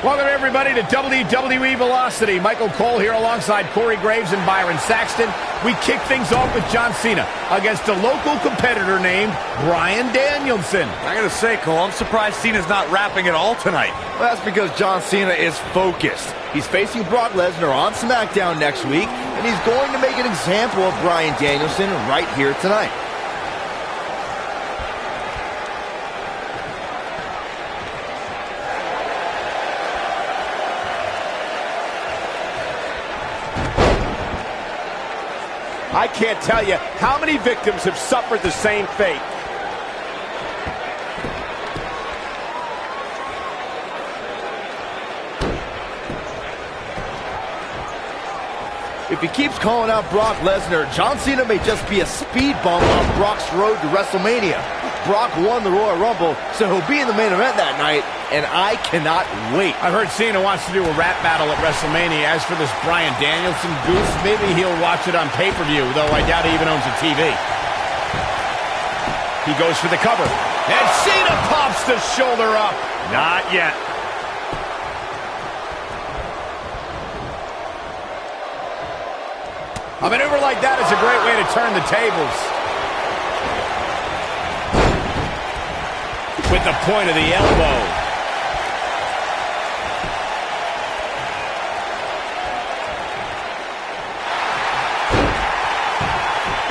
Welcome, everybody, to WWE Velocity. Michael Cole here alongside Corey Graves and Byron Saxton. We kick things off with John Cena against a local competitor named Bryan Danielson. I gotta say, Cole, I'm surprised Cena's not rapping at all tonight. Well, that's because John Cena is focused. He's facing Brock Lesnar on SmackDown next week, and he's going to make an example of Bryan Danielson right here tonight. I can't tell you how many victims have suffered the same fate. If he keeps calling out Brock Lesnar, John Cena may just be a speed bump on Brock's road to WrestleMania. Brock won the Royal Rumble, so he'll be in the main event that night, and I cannot wait. I've heard Cena wants to do a rap battle at WrestleMania. As for this Bryan Danielson goose, maybe he'll watch it on pay-per-view, though I doubt he even owns a TV. He goes for the cover, and Cena pops the shoulder up. Not yet. A maneuver like that is a great way to turn the tables. With the point of the elbow.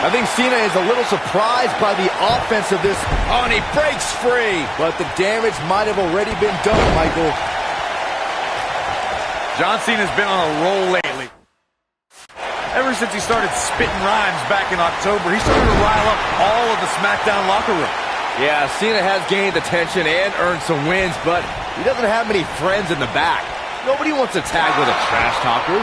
I think Cena is a little surprised by the offense of this. Oh, and he breaks free. But the damage might have already been done, Michael. John Cena's been on a roll lately. Ever since he started spitting rhymes back in October, he started to rile up all of the SmackDown locker room. Yeah, Cena has gained attention and earned some wins, but he doesn't have many friends in the back. Nobody wants to tag with a trash talker.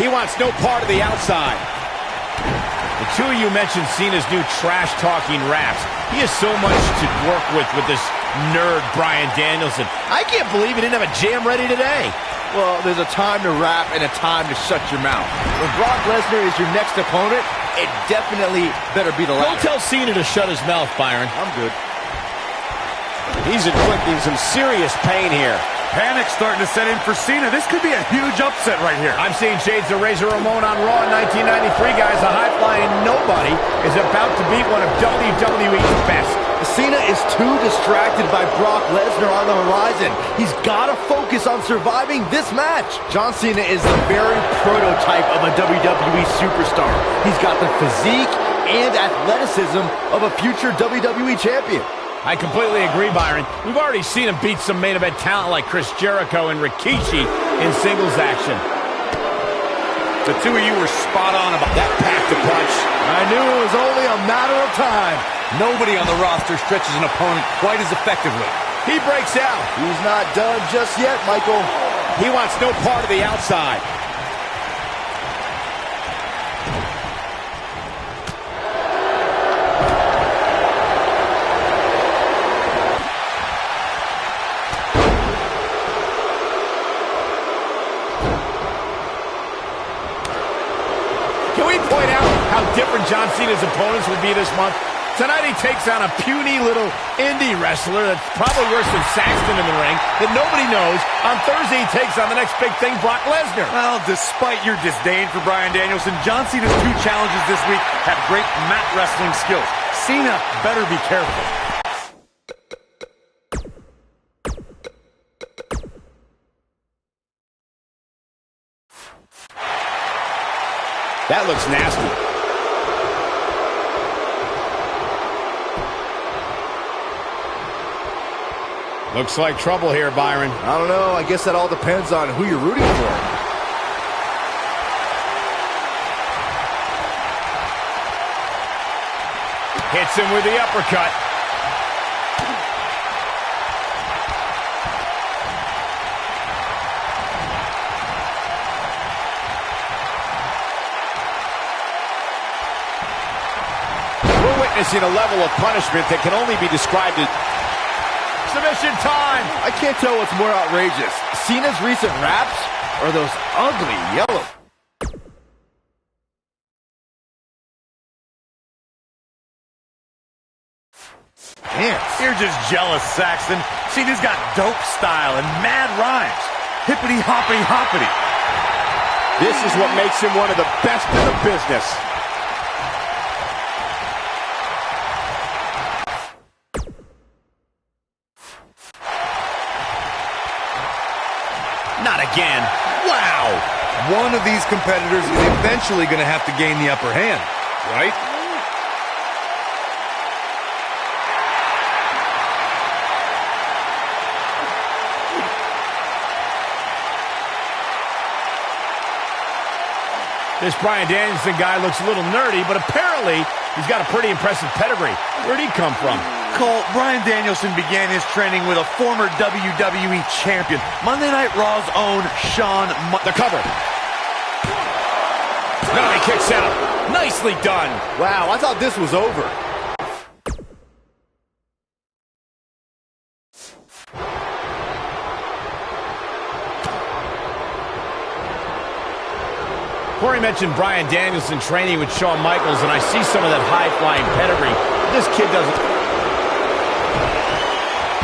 He wants no part of the outside. The two of you mentioned Cena's new trash-talking raps. He has so much to work with this nerd Bryan Danielson. I can't believe he didn't have a jam ready today. Well, there's a time to rap and a time to shut your mouth. When Brock Lesnar is your next opponent, it definitely better be the latter. Don't tell Cena to shut his mouth, Byron. I'm good. He's inflicting some serious pain here. Panic starting to set in for Cena. This could be a huge upset right here. I'm seeing shades of Razor Ramon on Raw in 1993, guys. A high-flying nobody is about to beat one of WWE's best. Cena is too distracted by Brock Lesnar on the horizon. He's got to focus on surviving this match. John Cena is the very prototype of a WWE superstar. He's got the physique and athleticism of a future WWE champion. I completely agree, Byron. We've already seen him beat some main event talent like Chris Jericho and Rikishi in singles action. The two of you were spot on about that packed a punch. I knew it was only a matter of time. Nobody on the roster stretches an opponent quite as effectively. He breaks out. He's not done just yet, Michael. He wants no part of the outside. Can we point out how different John Cena's opponents will be this month? Tonight he takes on a puny little indie wrestler that's probably worse than Saxton in the ring that nobody knows. On Thursday he takes on the next big thing, Brock Lesnar. Well, despite your disdain for Bryan Danielson, John Cena's two challenges this week have great mat wrestling skills. Cena better be careful. That looks nasty. Looks like trouble here, Byron. I don't know. I guess that all depends on who you're rooting for. Hits him with the uppercut. We're witnessing a level of punishment that can only be described as submission time. I can't tell what's more outrageous, Cena's recent raps or those ugly yellow You're just jealous, Saxton. Cena's got dope style and mad rhymes. Hippity hoppity hoppity. This is what makes him one of the best in the business. Not again. Wow. One of these competitors is eventually going to have to gain the upper hand, right? This Bryan Danielson guy looks a little nerdy, but apparently he's got a pretty impressive pedigree. Where'd he come from? Cole, Bryan Danielson began his training with a former WWE champion, Monday Night Raw's own The cover. No, he kicks out. Nicely done. Wow, I thought this was over. Corey mentioned Bryan Danielson training with Shawn Michaels, and I see some of that high-flying pedigree. This kid doesn't...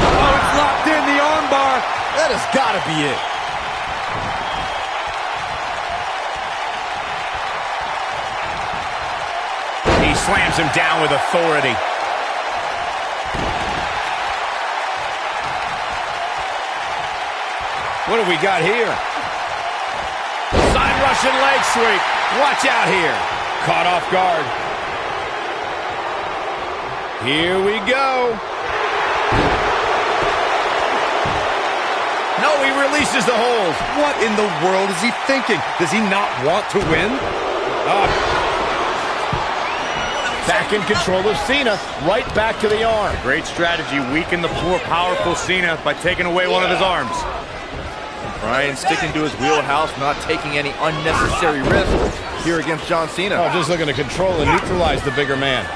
Oh, it's locked in, the armbar. That has got to be it. He slams him down with authority. What have we got here? Side Russian leg sweep. Watch out here. Caught off guard. Here we go. No, he releases the hold. What in the world is he thinking? Does he not want to win? Back in control of Cena. Right back to the arm. Great strategy. Weaken the more powerful Cena by taking away one of his arms. Bryan sticking to his wheelhouse, not taking any unnecessary risks here against John Cena. Oh, just looking to control and neutralize the bigger man.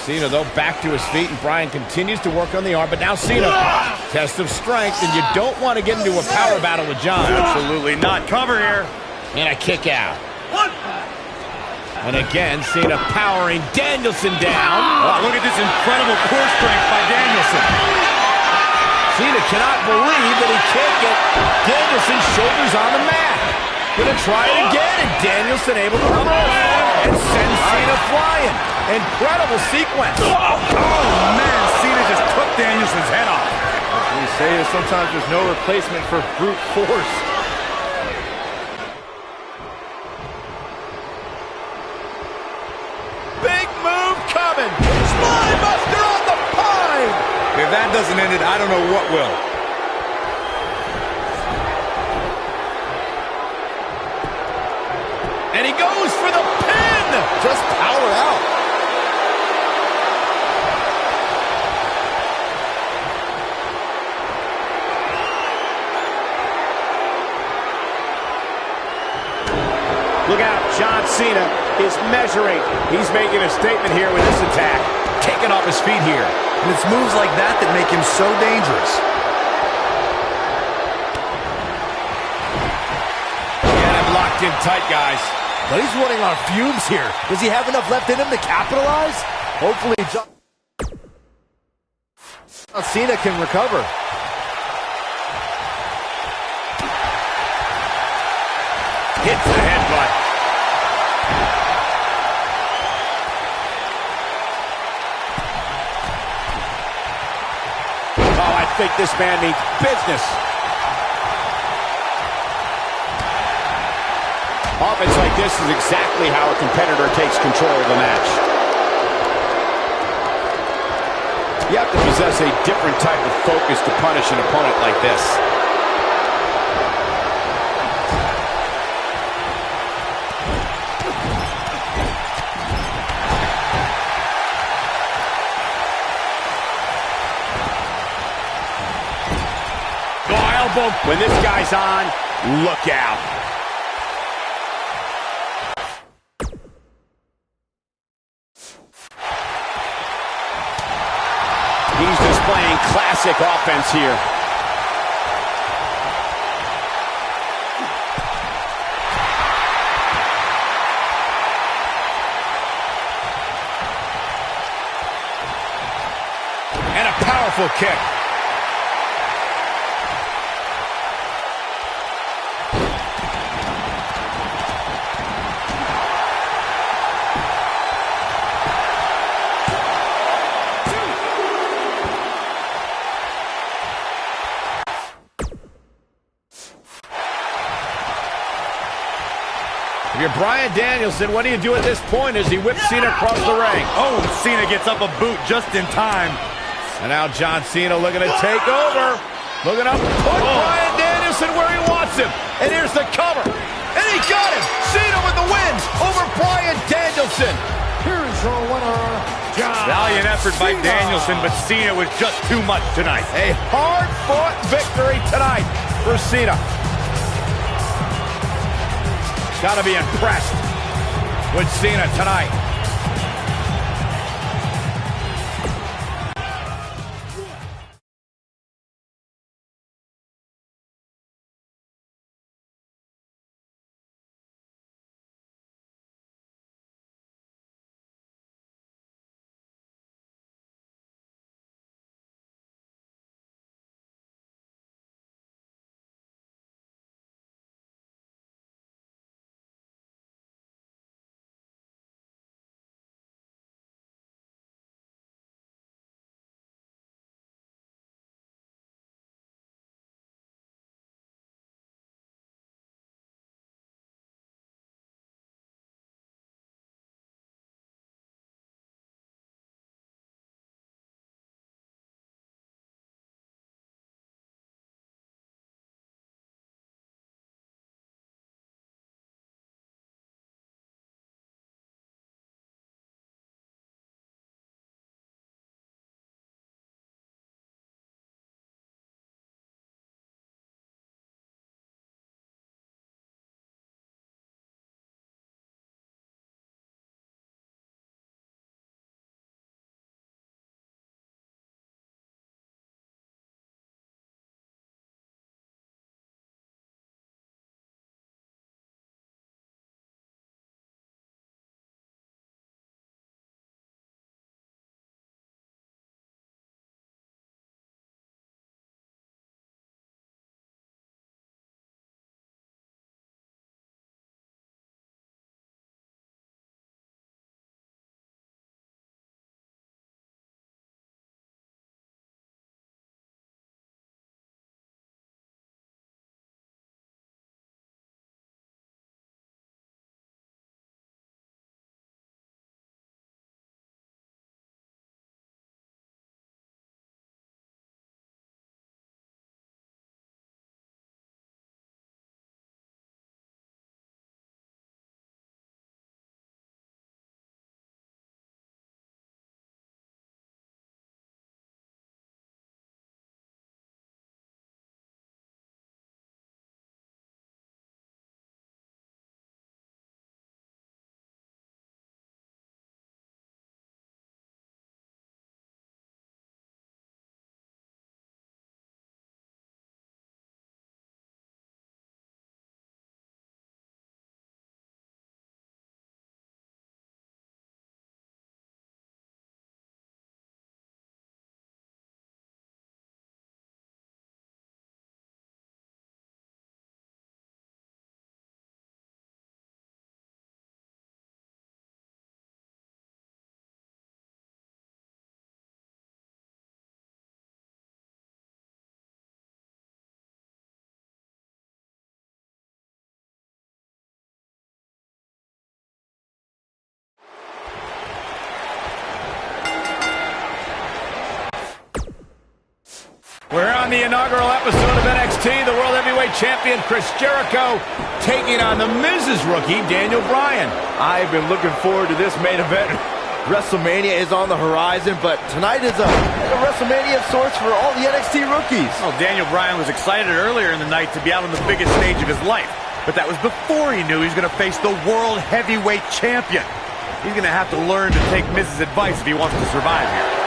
Cena, though, back to his feet, and Bryan continues to work on the arm, but now Cena, test of strength, and you don't want to get into a power battle with John. Absolutely not. Cover here. And a kick out. And again, Cena powering Danielson down. Oh, look at this incredible core strength by Danielson. Cena cannot believe that he can't get Danielson's shoulders on the mat. Gonna try it again, and Danielson able to reverse and send Cena flying. Incredible sequence. Oh, man, Cena just took Danielson's head off. As we say, sometimes there's no replacement for brute force. Big move coming. Spine buster on the pine. If that doesn't end it, I don't know what will. And he goes for the pin. Just power out. Look out, John Cena is measuring. He's making a statement here with this attack. Taking off his feet here. And it's moves like that that make him so dangerous. And I'm locked in tight, guys. But he's running on fumes here. Does he have enough left in him to capitalize? Hopefully John Cena can recover. Hits the headbutt. Oh, I think this man needs business. Offense like this is exactly how a competitor takes control of the match. You have to possess a different type of focus to punish an opponent like this. When this guy's on, look out. He's displaying classic offense here. Powerful kick. If you're Bryan Danielson, what do you do at this point as he whips Cena across the ring? Oh, Cena gets up a boot just in time. And now John Cena looking to take over. Looking up, put Bryan Danielson where he wants him. And here's the cover. And he got him. Cena with the wins over Bryan Danielson. Here is your winner, John Valiant effort by Cena. Danielson, but Cena was just too much tonight. A hard-fought victory tonight for Cena. Got to be impressed with Cena tonight. We're on the inaugural episode of NXT. The World Heavyweight Champion Chris Jericho taking on the Miz's rookie, Daniel Bryan. I've been looking forward to this main event. WrestleMania is on the horizon, but tonight is a WrestleMania of sorts for all the NXT rookies. Well, Daniel Bryan was excited earlier in the night to be out on the biggest stage of his life, but that was before he knew he was going to face the World Heavyweight Champion. He's going to have to learn to take Miz's advice if he wants to survive here.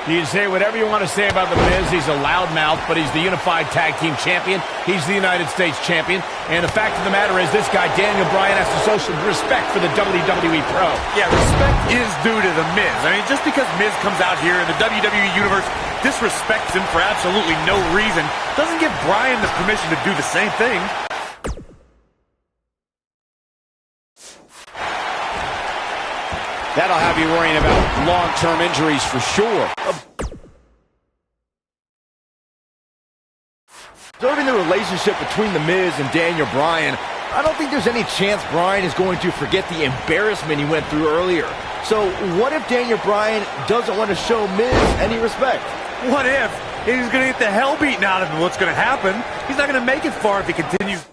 You can say whatever you want to say about The Miz. He's a loudmouth, but he's the Unified Tag Team Champion. He's the United States Champion. And the fact of the matter is, this guy, Daniel Bryan, has to show some respect for the WWE Pro. Yeah, respect is due to The Miz. I mean, just because Miz comes out here in the WWE Universe, disrespects him for absolutely no reason, doesn't give Bryan the permission to do the same thing. That'll have you worrying about long-term injuries for sure. Observing the relationship between The Miz and Daniel Bryan, I don't think there's any chance Bryan is going to forget the embarrassment he went through earlier. So what if Daniel Bryan doesn't want to show Miz any respect? What if he's going to get the hell beaten out of him? What's going to happen? He's not going to make it far if he continues.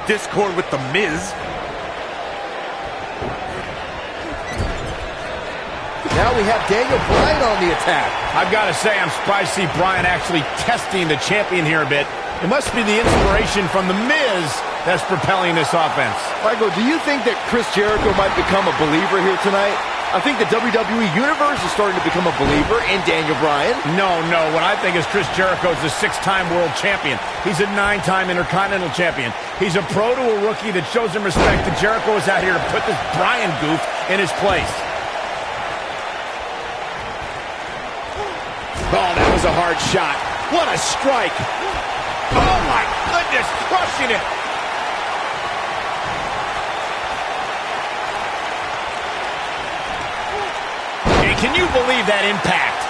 Discord with The Miz. Now we have Daniel Bryan on the attack. I've got to say, I'm surprised to see Bryan actually testing the champion here a bit. It must be the inspiration from The Miz that's propelling this offense. Michael, do you think that Chris Jericho might become a believer here tonight? I think the WWE Universe is starting to become a believer in Daniel Bryan. No. What I think is Chris Jericho is a 6-time world champion. He's a 9-time Intercontinental champion. He's a pro to a rookie that shows him respect, and Jericho is out here to put this Bryan goof in his place. Oh, that was a hard shot. What a strike. Oh, my goodness, crushing it. And can you believe that impact?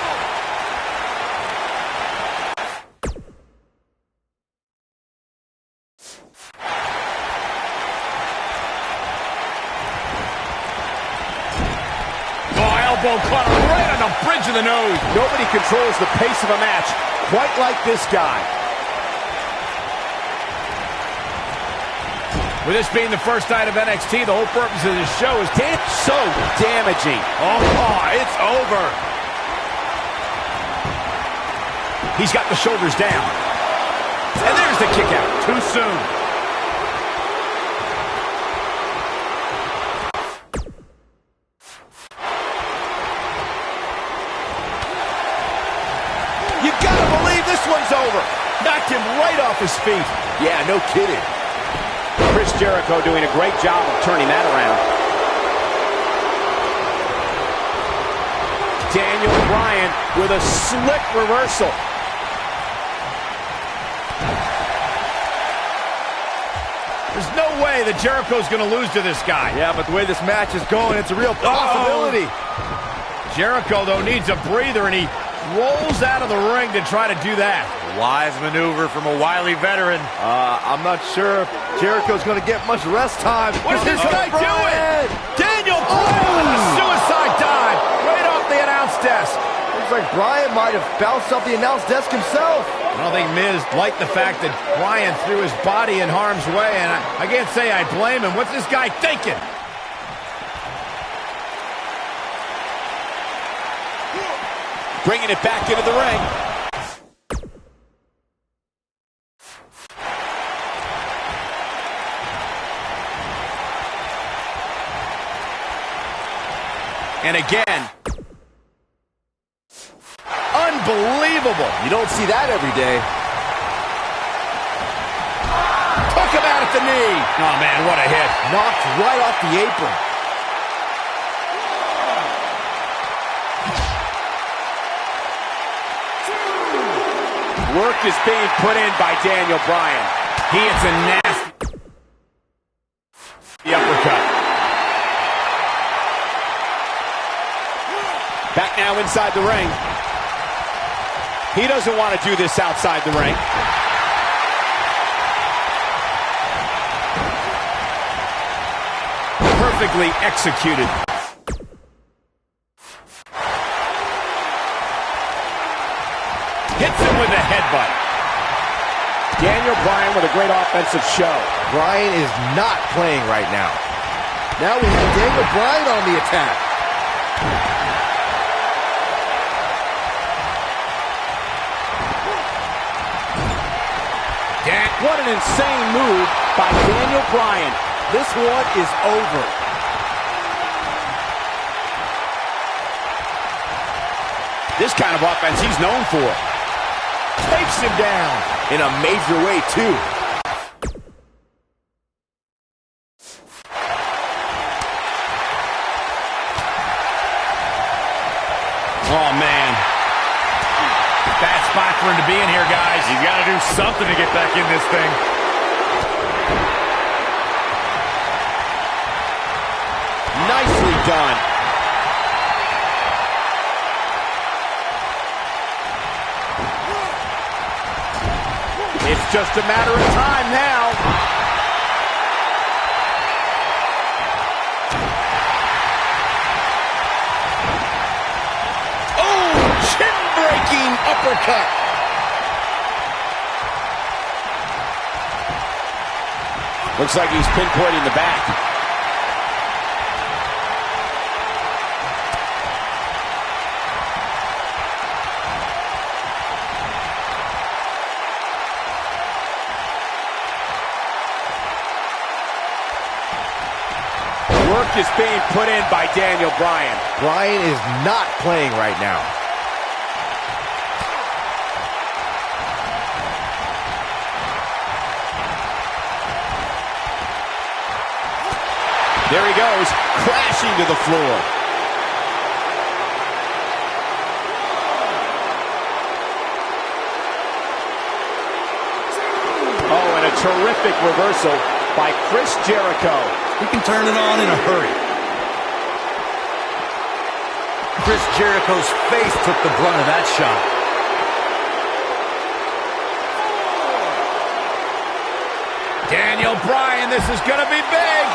Caught him right on the bridge of the nose. Nobody controls the pace of a match quite like this guy. With this being the first night of NXT, the whole purpose of this show is so damaging. Oh, it's over. He's got the shoulders down. And there's the kick out. Too soon. You gotta believe this one's over. Knocked him right off his feet. Yeah, no kidding. Chris Jericho doing a great job of turning that around. Daniel Bryan with a slick reversal. There's no way that Jericho's going to lose to this guy. Yeah, but the way this match is going, it's a real possibility. Jericho, though, needs a breather, and he rolls out of the ring to try to do that. Wise maneuver from a wily veteran. I'm not sure if Jericho's going to get much rest time. What's this guy doing? Daniel Bryan with a suicide dive right off the announce desk. Looks like Bryan might have bounced off the announce desk himself. I don't think Miz liked the fact that Bryan threw his body in harm's way, and I can't say I blame him. What's this guy thinking? Bringing it back into the ring. And again. Unbelievable. You don't see that every day. Took him out at the knee. Oh, man, what a hit. Knocked right off the apron. Work is being put in by Daniel Bryan. He hits a nasty uppercut. Back now inside the ring. He doesn't want to do this outside the ring. Perfectly executed. Hits him with a headbutt. Daniel Bryan with a great offensive show. Bryan is not playing right now. Now we have Daniel Bryan on the attack. What an insane move by Daniel Bryan. This one is over. This kind of offense he's known for. Takes him down. In a major way, too. Oh, man. Bad spot for him to be in here, guys. He's got to do something to get back in this thing. Nicely done. It's just a matter of time now. Oh, chin-breaking uppercut. Looks like he's pinpointing the back. Work is being put in by Daniel Bryan. Bryan is not playing right now. There he goes, crashing to the floor. Oh, and a terrific reversal by Chris Jericho. He can turn it on in a hurry. Chris Jericho's face took the brunt of that shot. Daniel Bryan, this is going to be big.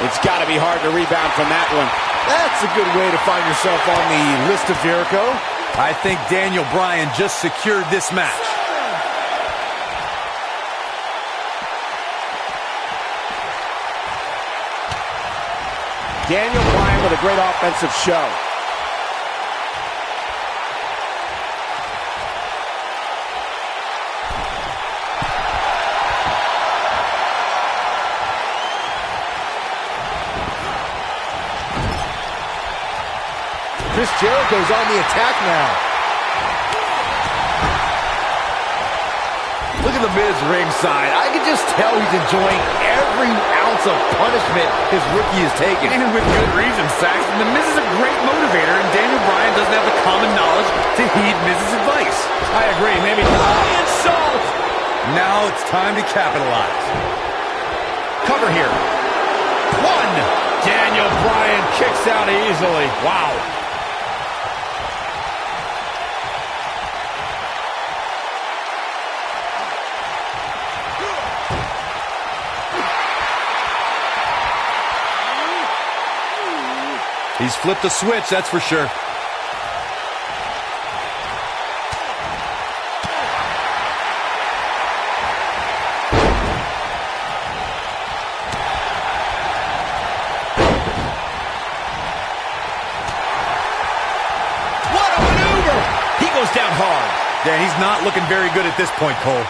It's got to be hard to rebound from that one. That's a good way to find yourself on the list of Jericho. I think Daniel Bryan just secured this match. Daniel Bryan with a great offensive show. Chris Jericho's on the attack now. Look at the Miz ringside. I can just tell he's enjoying every ounce of punishment his rookie is taking. And with good reason, Saxton. The Miz is a great motivator, and Daniel Bryan doesn't have the common knowledge to heed Miz's advice. I agree. Maybe insult. Now it's time to capitalize. Cover here. One. Daniel Bryan kicks out easily. Wow. He's flipped the switch, that's for sure. What a maneuver! He goes down hard. Yeah, he's not looking very good at this point, Cole.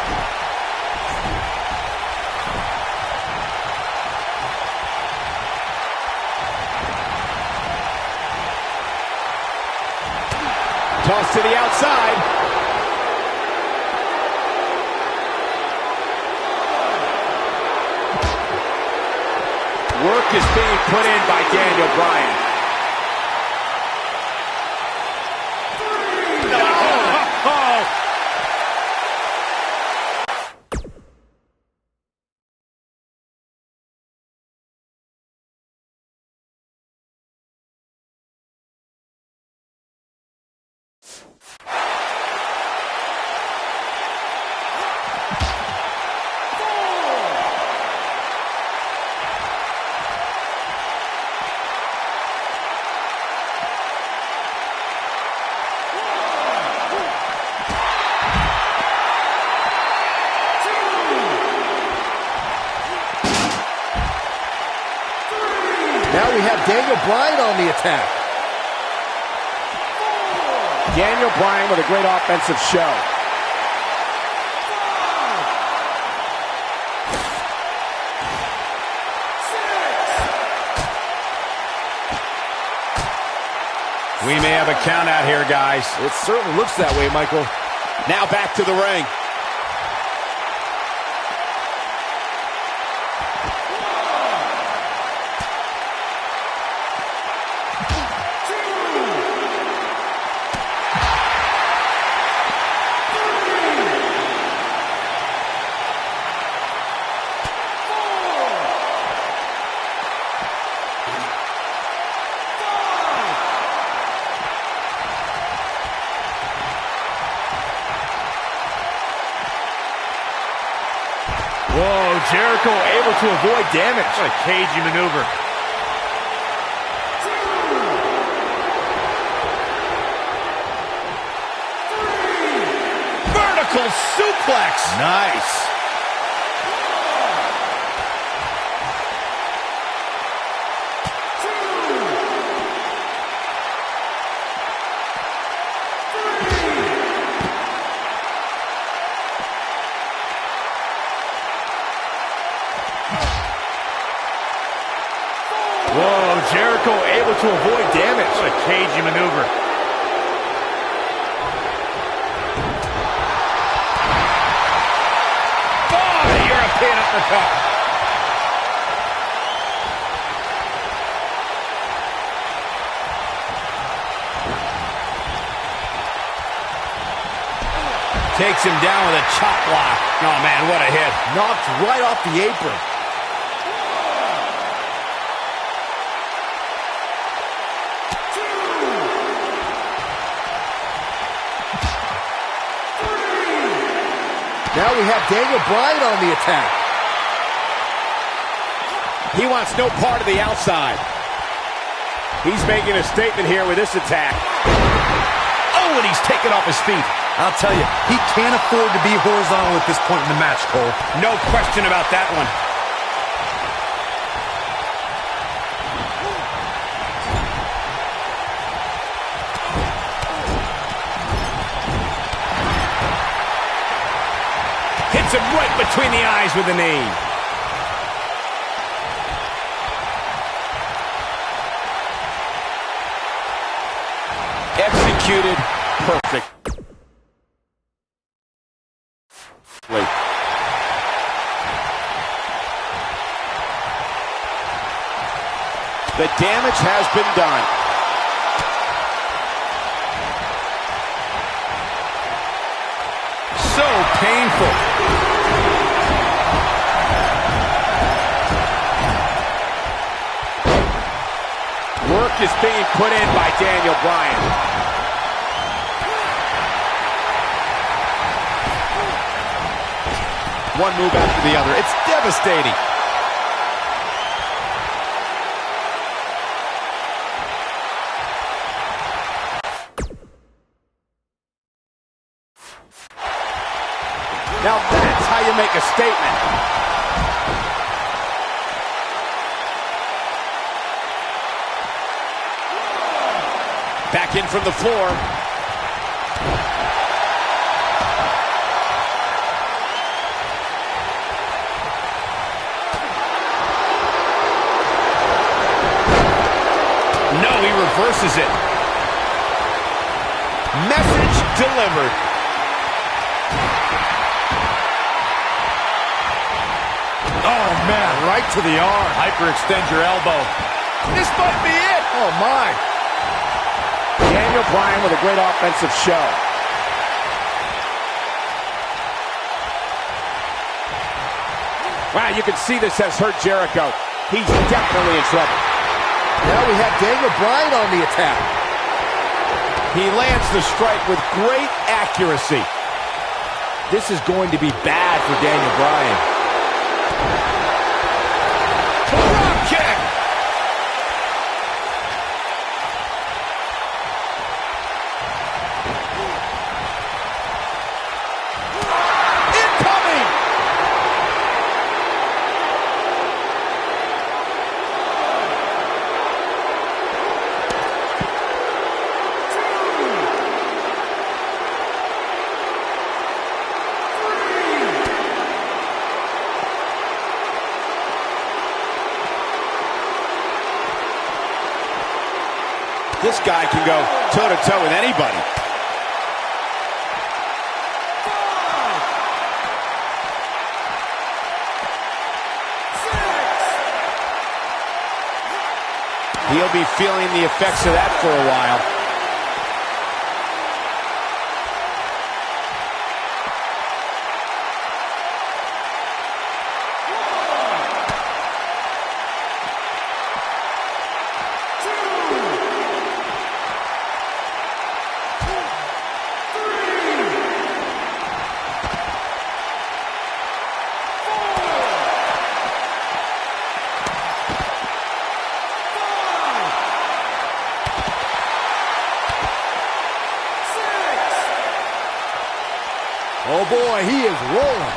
Toss to the outside. Work is being put in by Daniel Bryan. Now we have Daniel Bryan on the attack. Daniel Bryan with a great offensive show. We may have a count out here, guys. It certainly looks that way, Michael. Now back to the ring. Whoa, Jericho able to avoid damage. What a cagey maneuver. Vertical suplex. Nice. Whoa, Jericho able to avoid damage. What a cagey maneuver. Oh, the European uppercut. Takes him down with a chop block. Oh, man, what a hit. Knocked right off the apron. Now we have Daniel Bryan on the attack. He wants no part of the outside. He's making a statement here with this attack. Oh, and he's taken off his feet. I'll tell you, he can't afford to be horizontal at this point in the match, Cole. No question about that one. Hits him right between the eyes with the knee. Executed perfect. The damage has been done. So painful. Work is being put in by Daniel Bryan. One move after the other. It's devastating. Now that's how you make a statement. Back in from the floor. No, he reverses it. Message delivered. Oh, man, right to the arm. Hyperextend your elbow. This might be it. Oh, my. Daniel Bryan with a great offensive show. Wow, you can see this has hurt Jericho. He's definitely in trouble. Now we have Daniel Bryan on the attack. He lands the strike with great accuracy. This is going to be bad for Daniel Bryan. Drop kick. Incoming! This guy can go toe-to-toe with anybody. He'll be feeling the effects of that for a while. Oh boy, he is rolling.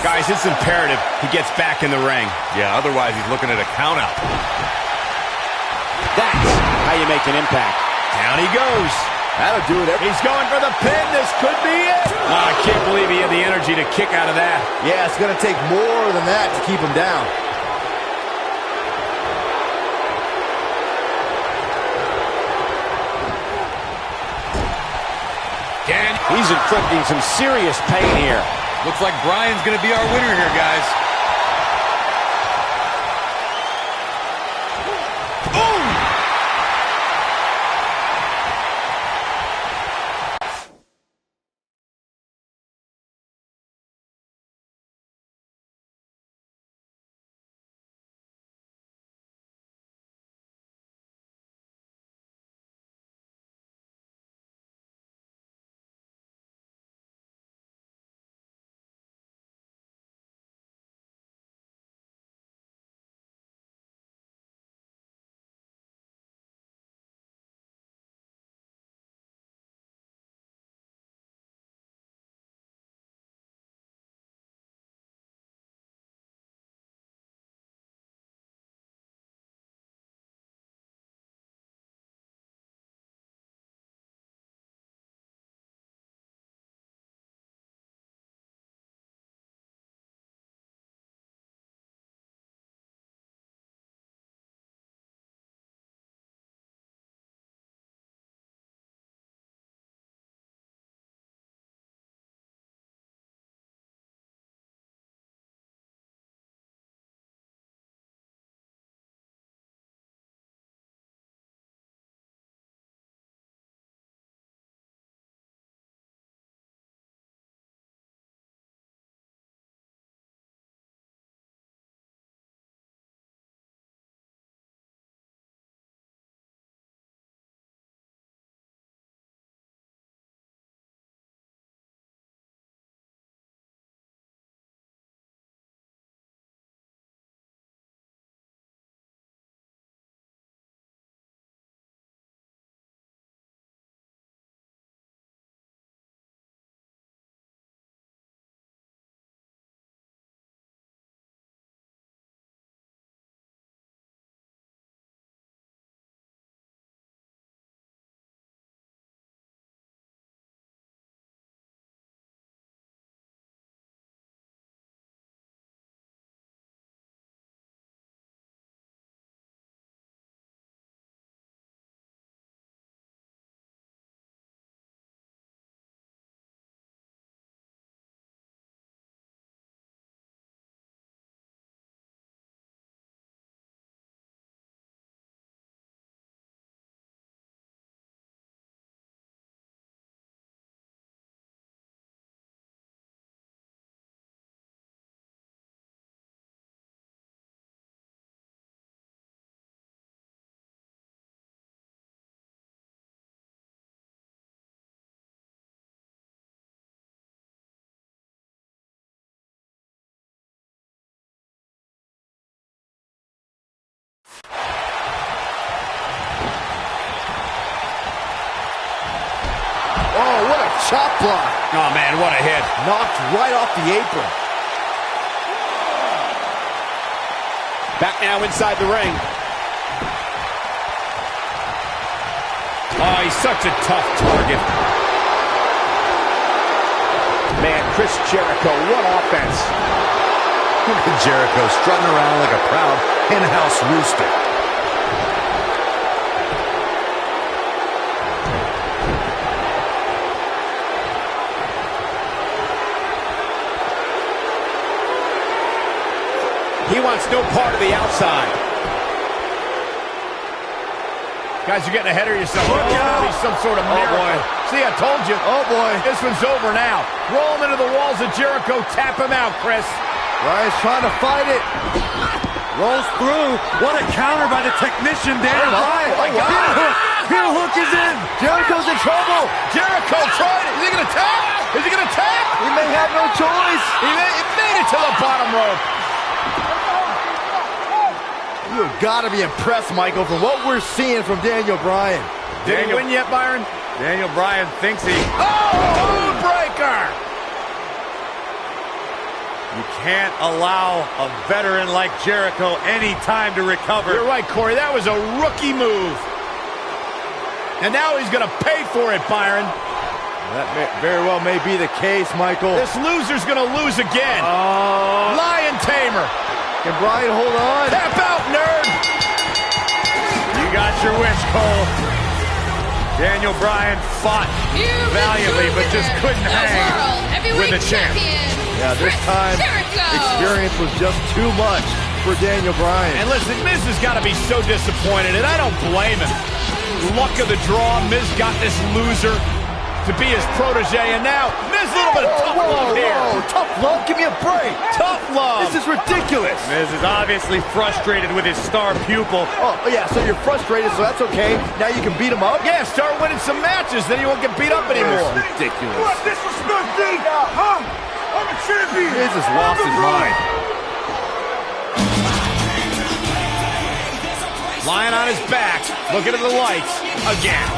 Guys, it's imperative he gets back in the ring. Yeah, otherwise he's looking at a count out. That's how you make an impact. Down he goes. That'll do it. He's going for the pin. This could be it. Oh, I can't believe he had the energy to kick out of that. Yeah, it's going to take more than that to keep him down. Again. He's inflicting some serious pain here. Looks like Bryan's going to be our winner here, guys. Boom! Oh, what a chop block. Oh, man, what a hit. Knocked right off the apron. Back now inside the ring. Oh, he's such a tough target. Man, Chris Jericho, what offense. Look at Jericho strutting around like a proud hen-house rooster. He wants no part of the outside. Guys, you're getting ahead of yourself. Look out. He's some sort of miracle. Boy. See, I told you. Oh, boy. This one's over now. Roll him into the walls of Jericho. Tap him out, Chris. Bryan's trying to fight it. Rolls through. What a counter by the technician, Daniel Bryan. Oh, wow. Heel hook is in. Jericho's in trouble. Jericho tried it. Is he going to tap? Is he going to tap? He may have no choice. He made it to the bottom rope. You've got to be impressed, Michael, from what we're seeing from Daniel Bryan. Did he win yet, Byron? Daniel Bryan thinks he... Oh, breaker! You can't allow a veteran like Jericho any time to recover. You're right, Corey. That was a rookie move. And now he's going to pay for it, Byron. That very well may be the case, Michael. This loser's going to lose again. Lion Tamer. Can Bryan hold on? Tap out, nerd. You got your wish, Cole. Daniel Bryan fought valiantly, but just couldn't hang with the champ. Yeah, this time, experience was just too much for Daniel Bryan. And listen, Miz has got to be so disappointed, and I don't blame him. Luck of the draw, Miz got this loser to be his protege, and now Miz a little bit of tough love here. Tough love? Give me a break. Tough love. This is ridiculous. Miz is obviously frustrated with his star pupil. Oh, yeah, so you're frustrated, so that's okay. Now you can beat him up? Yeah, start winning some matches, then you won't get beat up anymore. It's ridiculous. What disrespect me? Huh? I'm a champion. Miz has lost his mind. Lying on his back, looking at the lights again.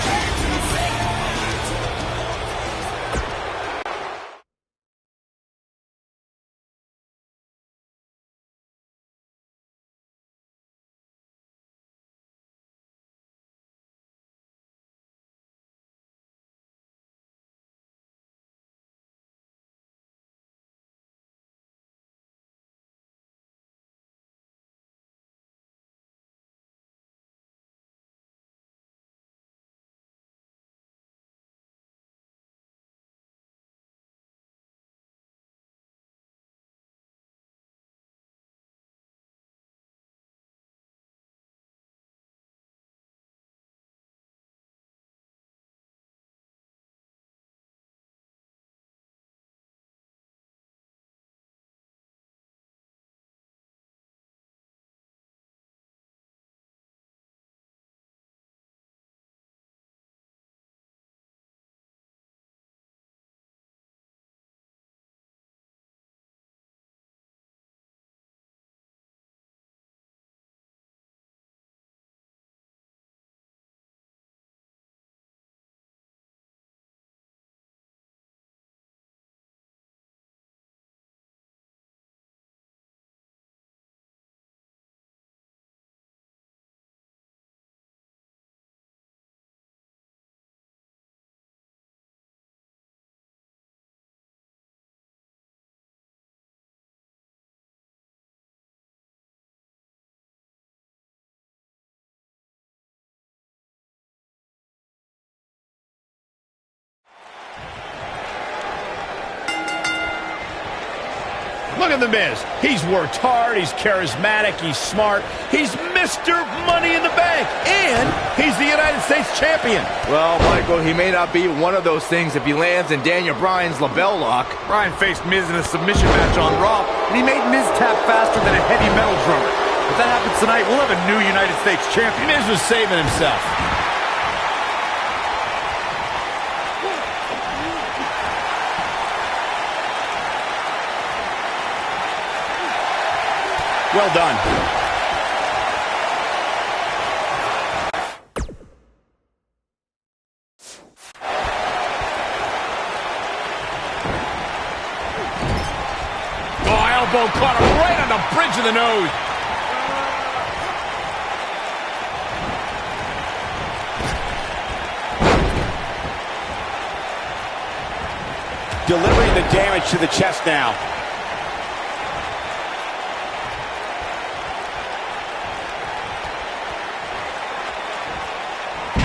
Look at The Miz. He's worked hard, he's charismatic, he's smart, he's Mr. Money in the Bank, and he's the United States champion. Well, Michael, he may not be one of those things if he lands in Daniel Bryan's label lock. Bryan faced Miz in a submission match on Raw, and he made Miz tap faster than a heavy metal drummer. If that happens tonight, we'll have a new United States champion. Miz was saving himself. Well done. Oh, elbow caught him right on the bridge of the nose. Delivering the damage to the chest now.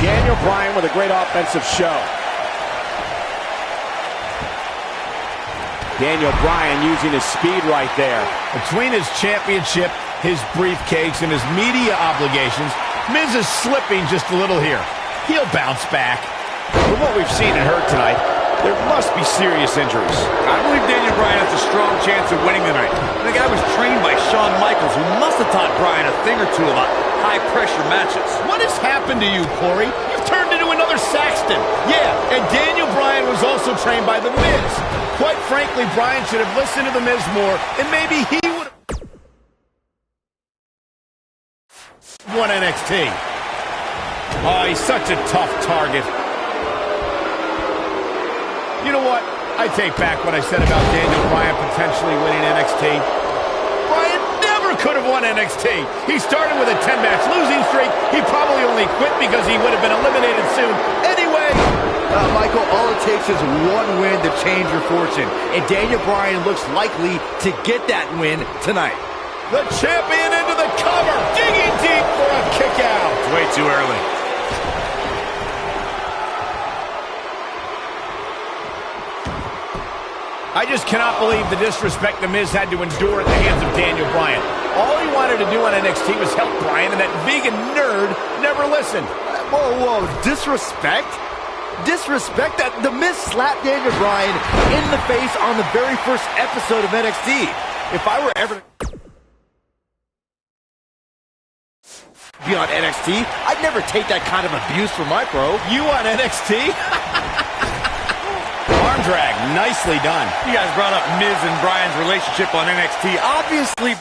Daniel Bryan with a great offensive show. Daniel Bryan using his speed right there. Between his championship, his briefcase, and his media obligations, Miz is slipping just a little here. He'll bounce back. From what we've seen and heard tonight, there must be serious injuries. I believe Daniel Bryan has a strong chance of winning tonight. The guy was trained by Shawn Michaels, who must have taught Bryan a thing or two about high-pressure matches. What has happened to you, Corey? You've turned into another Saxton. Yeah, and Daniel Bryan was also trained by The Miz. Quite frankly, Bryan should have listened to The Miz more, and maybe he would have won NXT. Oh, he's such a tough target. You know what? I take back what I said about Daniel Bryan potentially winning NXT. Bryan never could have won NXT. He started with a 10-match losing streak. He probably only quit because he would have been eliminated soon. Anyway. Michael, all it takes is one win to change your fortune. And Daniel Bryan looks likely to get that win tonight. The champion into the cover. Digging deep for a kick out. Way too early. I just cannot believe the disrespect The Miz had to endure at the hands of Daniel Bryan. All he wanted to do on NXT was help Bryan, and that vegan nerd never listened. Whoa, disrespect? Disrespect? That The Miz slapped Daniel Bryan in the face on the very first episode of NXT. If I were ever be on NXT, I'd never take that kind of abuse from my bro. You on NXT? Arm drag, nicely done. You guys brought up Miz and Bryan's relationship on NXT. Obviously,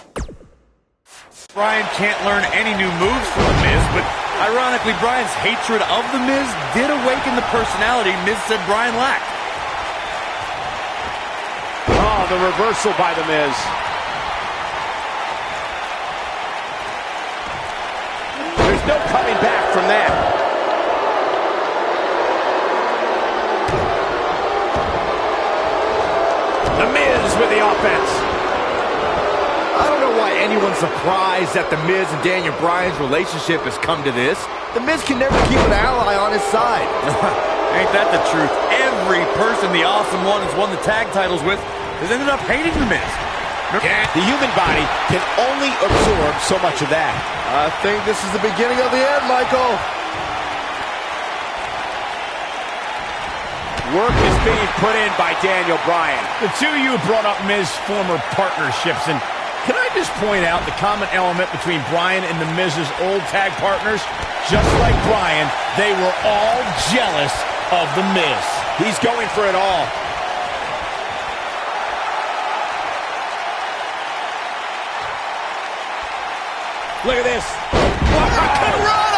Bryan can't learn any new moves from The Miz, but ironically, Bryan's hatred of The Miz did awaken the personality Miz said Bryan lacked. Oh, the reversal by The Miz. There's no coming back from that. The Miz with the offense. I don't know why anyone's surprised that The Miz and Daniel Bryan's relationship has come to this. The Miz can never keep an ally on his side. Ain't that the truth? Every person the Awesome One has won the tag titles with has ended up hating The Miz. The human body can only absorb so much of that. I think this is the beginning of the end, Michael. Work is being put in by Daniel Bryan. The two of you brought up Miz's former partnerships, and can I just point out the common element between Bryan and The Miz's old tag partners? Just like Bryan, they were all jealous of The Miz. He's going for it all. Look at this. Wow.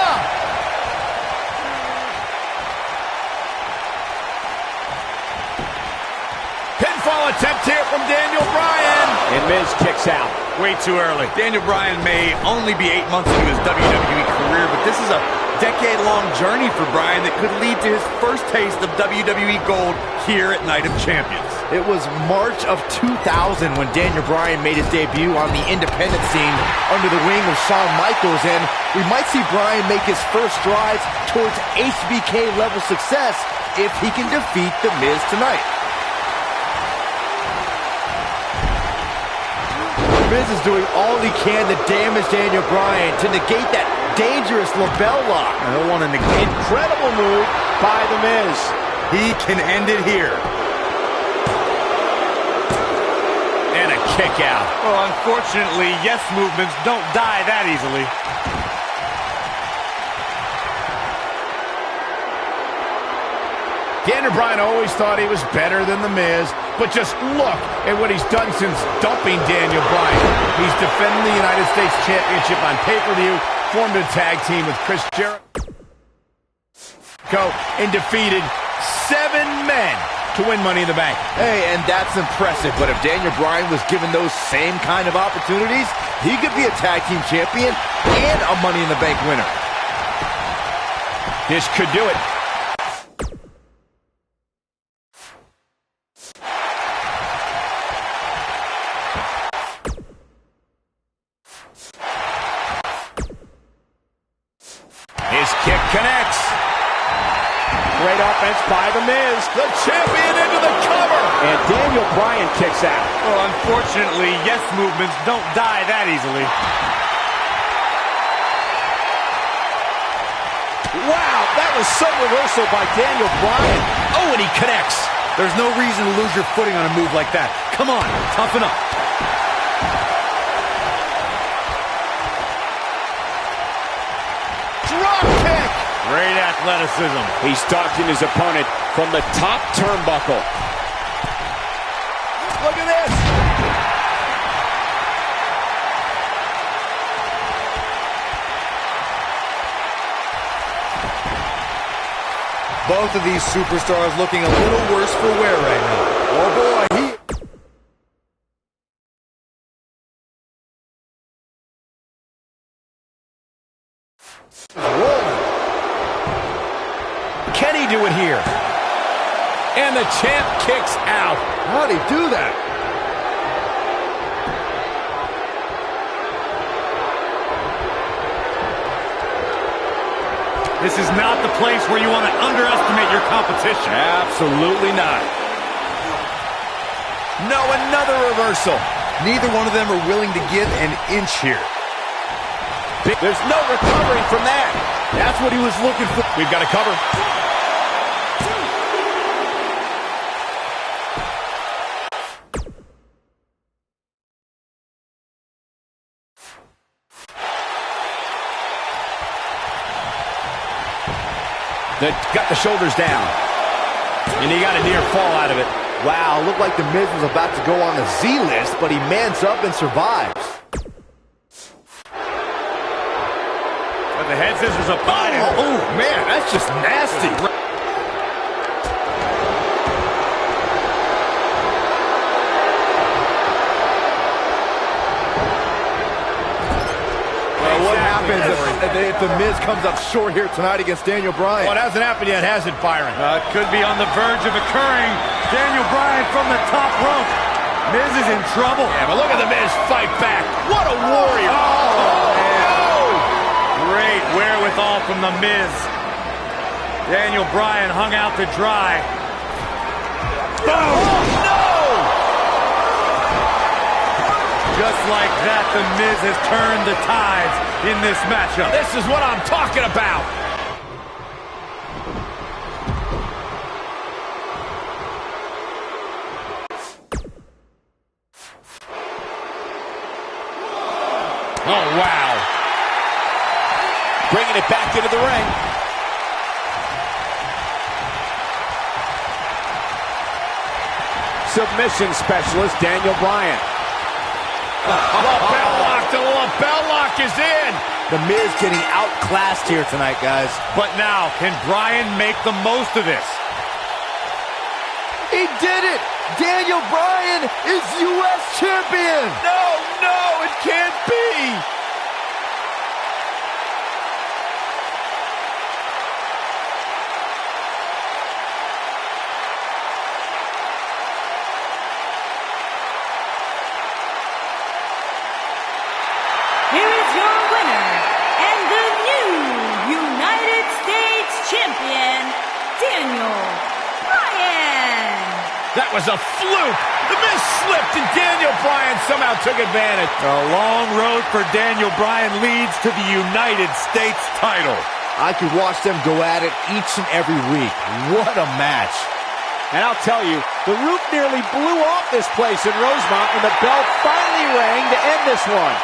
Pinfall attempt here from Daniel Bryan. And Miz kicks out. Way too early. Daniel Bryan may only be 8 months into his WWE career, but this is a decade-long journey for Bryan that could lead to his first taste of WWE gold here at Night of Champions. It was March of 2000 when Daniel Bryan made his debut on the independent scene under the wing of Shawn Michaels, and we might see Bryan make his first strides towards HBK-level success if he can defeat The Miz tonight. The Miz is doing all he can to damage Daniel Bryan to negate that dangerous lapel lock. I don't want to negate. Incredible move by The Miz. He can end it here. And a kick out. Well, unfortunately, yes movements don't die that easily. Daniel Bryan always thought he was better than The Miz, but just look at what he's done since dumping Daniel Bryan. He's defending the United States Championship on pay-per-view, formed a tag team with Chris Jericho, and defeated 7 men to win Money in the Bank. Hey, and that's impressive, but if Daniel Bryan was given those same kind of opportunities, he could be a tag team champion and a Money in the Bank winner. This could do it. His kick connects. Great offense by The Miz. The champion into the cover. And Daniel Bryan kicks out. Well, unfortunately, yes movements don't die that easily. Wow, that was some reversal by Daniel Bryan. Oh, and he connects. There's no reason to lose your footing on a move like that. Come on, toughen up. Drop kick. Great athleticism. He's stalking his opponent from the top turnbuckle. Look at this. Both of these superstars looking a little worse for wear right now. Oh boy, rolling. Can he do it here? And the champ kicks out. How'd he do that? This is not the place where you want to underestimate your competition. Absolutely not. No, another reversal. Neither one of them are willing to give an inch here. There's no recovering from that. That's what he was looking for. We've got to cover. Got the shoulders down. And he got a near fall out of it. Wow, looked like The Miz was about to go on the Z list, but he mans up and survives. But the head scissors applied. Oh, man, that's just nasty. What happens if The Miz comes up short here tonight against Daniel Bryan? Well, it hasn't happened yet, has it, Byron? It could be on the verge of occurring. Daniel Bryan from the top rope. Miz is in trouble. Yeah, but look at The Miz fight back. What a warrior. Great wherewithal from The Miz. Daniel Bryan hung out to dry. Oh, no! Just like that, The Miz has turned the tides in this matchup. This is what I'm talking about. Oh, wow. Bringing it back into the ring. Submission specialist, Daniel Bryan. Lapel lock. The lapel lock is in. The Miz getting outclassed here tonight, guys. But now, can Bryan make the most of this? He did it! Daniel Bryan is U.S. champion! No, it can't be. Here is your winner, and the new United States Champion, Daniel Bryan. That was a fluke. The Miz slipped and Daniel Bryan somehow took advantage. A long road for Daniel Bryan leads to the United States title. I could watch them go at it each and every week. What a match. And I'll tell you, the roof nearly blew off this place in Rosemont when the bell finally rang to end this one.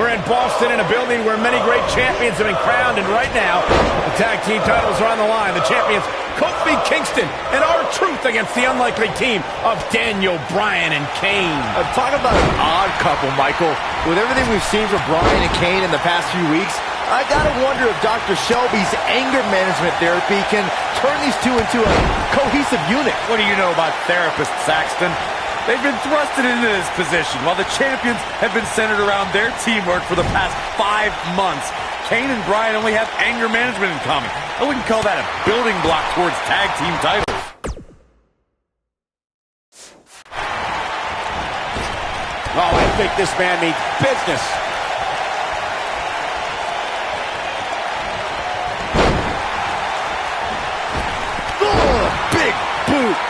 We're in Boston in a building where many great champions have been crowned, and right now, the tag team titles are on the line. The champions, Kofi Kingston and R-Truth against the unlikely team of Daniel Bryan and Kane. Talk about an odd couple, Michael. With everything we've seen from Bryan and Kane in the past few weeks, I gotta wonder if Dr. Shelby's anger management therapy can turn these two into a cohesive unit. What do you know about therapists, Saxton? They've been thrusted into this position while the champions have been centered around their teamwork for the past 5 months. Kane and Bryan only have anger management in common. I wouldn't call that a building block towards tag team titles. Oh, I think this man means business. Oh, big boot.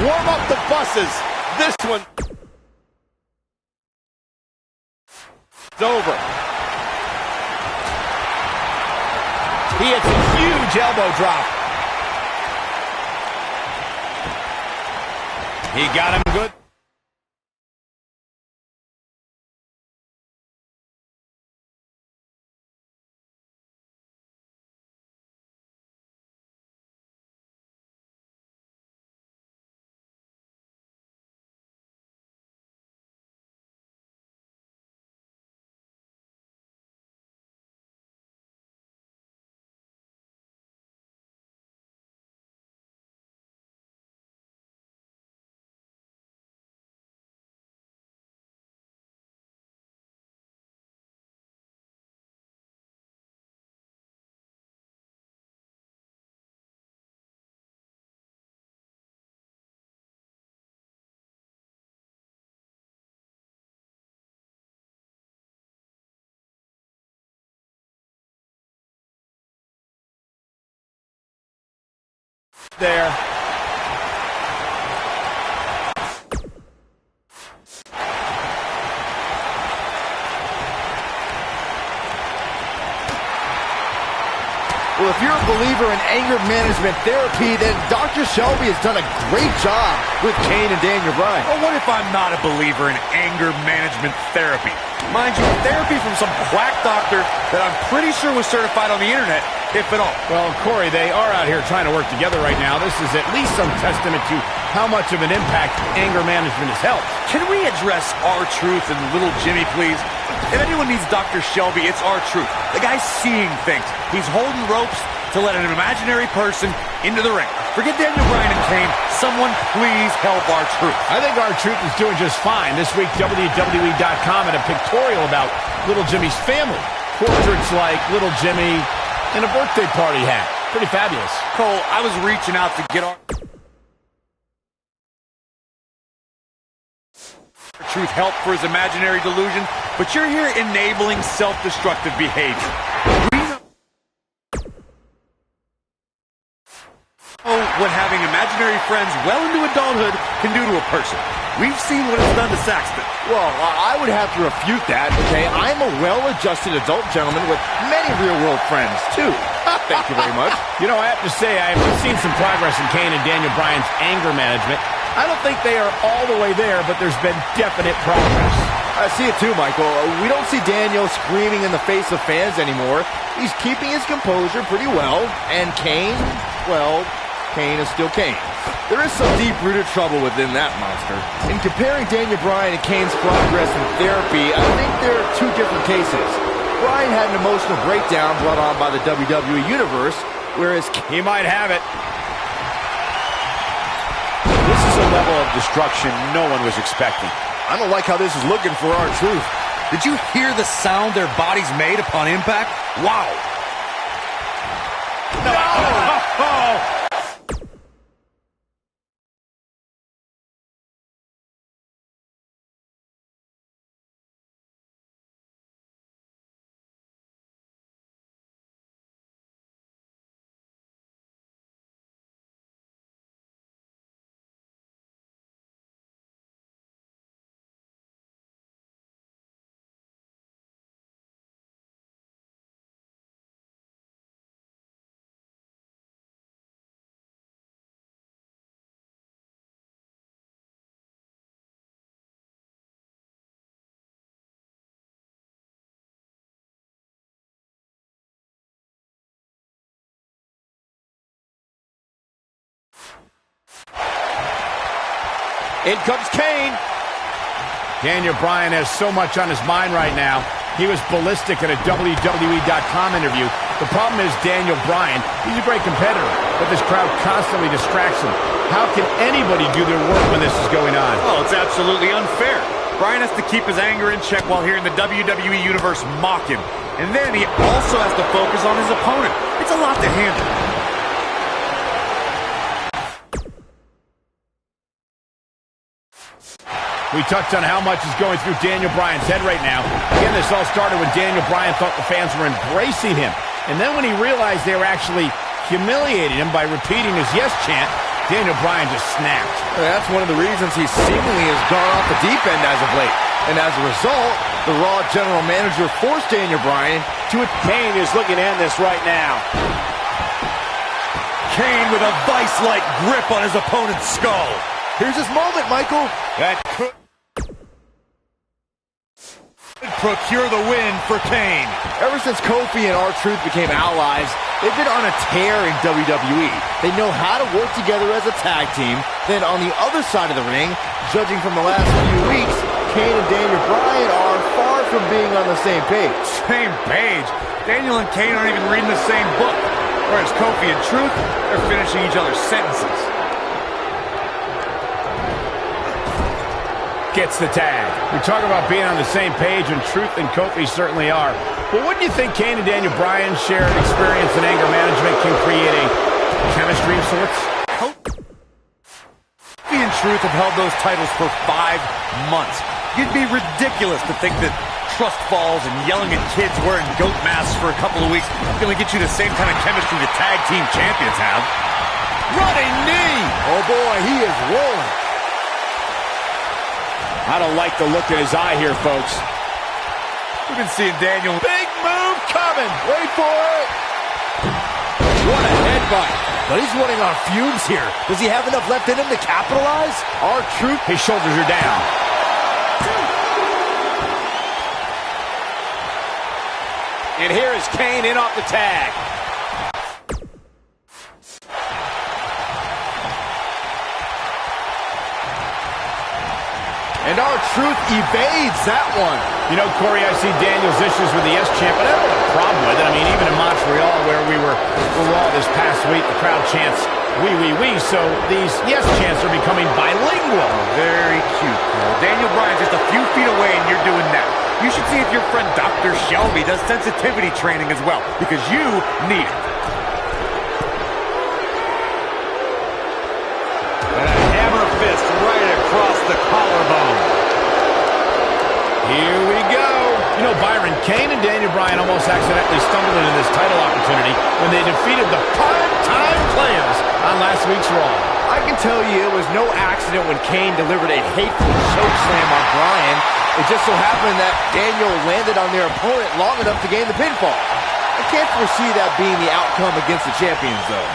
Warm up the buses. This one is over. He hits a huge elbow drop. He got him good. There. Well, if you're a believer in anger management therapy, then Dr. Shelby has done a great job with Kane and Daniel Bryan. Well, what if I'm not a believer in anger management therapy? Mind you, therapy from some quack doctor that I'm pretty sure was certified on the internet, if at all. Well, Corey, they are out here trying to work together right now. This is at least some testament to how much of an impact anger management has helped. Can we address R-Truth and Little Jimmy, please? If anyone needs Dr. Shelby, it's R-Truth. The guy's seeing things. He's holding ropes to let an imaginary person into the ring. Forget Daniel Bryan and Kane. Someone please help R-Truth. I think R-Truth is doing just fine. This week, WWE2K19 had a pictorial about Little Jimmy's family. Portraits like Little Jimmy and a birthday party hat. Pretty fabulous. Cole, I was reaching out to get R-Truth help for his imaginary delusion, but you're here enabling self-destructive behavior. We know what having imaginary friends well into adulthood can do to a person. We've seen what it's done to Saxton. Well, I would have to refute that, okay? I'm a well-adjusted adult gentleman with many real-world friends, too. Thank you very much. You know, I have to say, I've seen some progress in Kane and Daniel Bryan's anger management. I don't think they are all the way there, but there's been definite progress. I see it too, Michael. We don't see Daniel screaming in the face of fans anymore. He's keeping his composure pretty well. And Kane, well, Kane is still Kane. There is some deep-rooted trouble within that monster. In comparing Daniel Bryan and Kane's progress in therapy, I think there are two different cases. Bryan had an emotional breakdown brought on by the WWE Universe, whereas He might have it. This is a level of destruction no one was expecting. I don't like how this is looking for R-Truth. Did you hear the sound their bodies made upon impact? Wow. No! In comes Kane. Daniel Bryan has so much on his mind right now. He was ballistic in a WWE.com interview. The problem is Daniel Bryan, he's a great competitor, but this crowd constantly distracts him. How can anybody do their work when this is going on? Well, it's absolutely unfair. Bryan has to keep his anger in check while hearing the WWE Universe mock him. And then he also has to focus on his opponent. It's a lot to handle. We touched on how much is going through Daniel Bryan's head right now. Again, this all started when Daniel Bryan thought the fans were embracing him. And then when he realized they were actually humiliating him by repeating his yes chant, Daniel Bryan just snapped. That's one of the reasons he seemingly has gone off the deep end as of late. And as a result, the Raw general manager forced Daniel Bryan to... Kane is looking to end this right now. Kane with a vice-like grip on his opponent's skull. Here's his moment, Michael. That could procure the win for Kane. Ever since Kofi and R-Truth became allies, they've been on a tear in WWE. They know how to work together as a tag team. Then on the other side of the ring, judging from the last few weeks, Kane and Daniel Bryan are far from being on the same page. Same page? Daniel and Kane aren't even reading the same book. Whereas Kofi and Truth, they're finishing each other's sentences. Gets the tag. We talk about being on the same page, and Truth and Kofi certainly are. But wouldn't you think Kane and Daniel Bryan's shared experience in anger management can create a chemistry of sorts? Kofi and Truth have held those titles for 5 months. It'd be ridiculous to think that trust falls and yelling at kids wearing goat masks for a couple of weeks is going to get you the same kind of chemistry the tag team champions have. Running knee! Oh boy, he is rolling. I don't like the look in his eye here, folks. We've been seeing Daniel. Big move coming! Wait for it! What a headbutt. But he's running on fumes here. Does he have enough left in him to capitalize? R-Truth, his shoulders are down. And here is Kane in off the tag. And R-Truth evades that one. You know, Corey, I see Daniel's issues with the S-chant, but I don't have a problem with it. I mean, even in Montreal, where we were Raw this past week, the crowd chants, "We, we, we," so these yes chants are becoming bilingual. Very cute, Cole. Daniel Bryan's just a few feet away, and you're doing that. You should see if your friend Dr. Shelby does sensitivity training as well, because you need it. And a hammer fist right across the collarbone. Here we go. You know, Byron, Kane and Daniel Bryan almost accidentally stumbled into this title opportunity when they defeated the Part-Time Players on last week's Raw. I can tell you it was no accident when Kane delivered a hateful chokeslam on Bryan. It just so happened that Daniel landed on their opponent long enough to gain the pinfall. I can't foresee that being the outcome against the champions, though.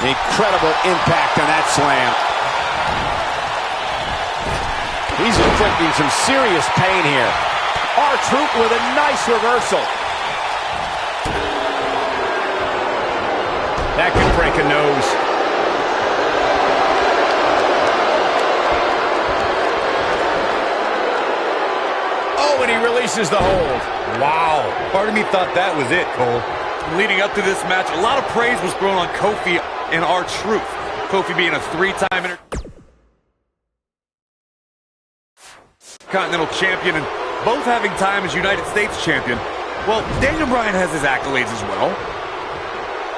Incredible impact on that slam. He's inflicting some serious pain here. R-Truth with a nice reversal. That could break a nose. releases the hold. Wow. Part of me thought that was it, Cole. Leading up to this match, a lot of praise was thrown on Kofi and R-Truth. Kofi being a three-time Intercontinental Champion and both having time as United States Champion. Well, Daniel Bryan has his accolades as well.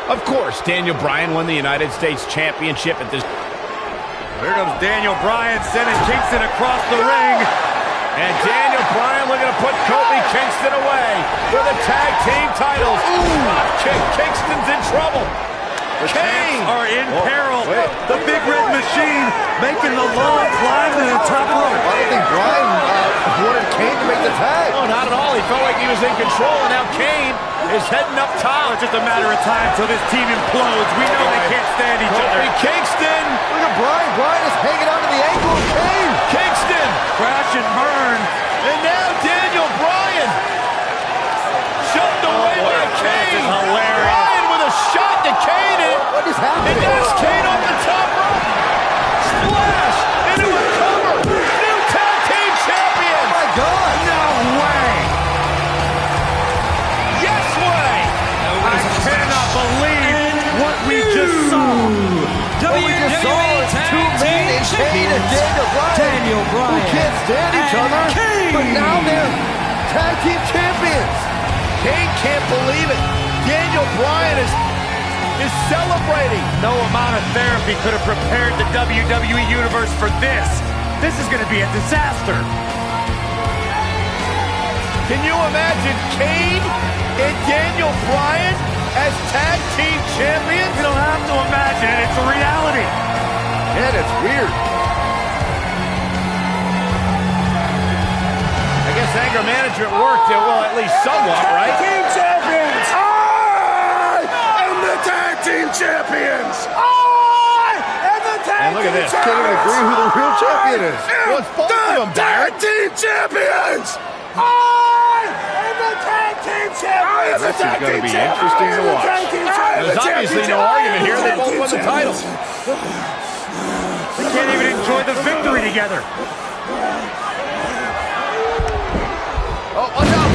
Of course, Daniel Bryan won the United States Championship at this... There comes Daniel Bryan sending Kingston across the ring. And Daniel Bryan looking to put Kofi Kingston away for the tag team titles. Drop kick. Kingston's in trouble. The Kane are in peril. The Big Red Machine making the long climb to the top rope. I don't think Bryan wanted Kane to make the tag. No, not at all. He felt like he was in control, and now Kane is heading up top. It's just a matter of time till this team implodes. We know they can't stand each other. Kofi Kingston. Look at Bryan. Bryan is hanging on to the ankle of Kane. Kingston. Crash and burn. And now Daniel Bryan. Shoved away by Kane. This is hilarious. Bryan with a shot to Kane. What is happening? And there's Kane off the top rope. Splash into a cover. New tag team champion. Oh my God. No way. Yes way. I cannot believe what we just saw. What we just saw is two men in Kane and Daniel Bryan. Who can't stand each other. But now they're tag team champions. Kane can't believe it. Daniel Bryan is celebrating. No amount of therapy could have prepared the WWE Universe for this. This is going to be a disaster. Can you imagine Kane and Daniel Bryan as tag team champions? You don't have to imagine it. It's a reality. Yeah, that's weird. I guess anger management worked, well, at least somewhat, right? Team champions! I am the tag team champions! I am the tag And look at this. Can't even agree who the real champion is. Well, it's both of them, tag team champions! I am the tag team champions! This is going to be interesting to watch. There's obviously no argument here. They both won the titles. They can't even enjoy the victory together. Oh, watch out.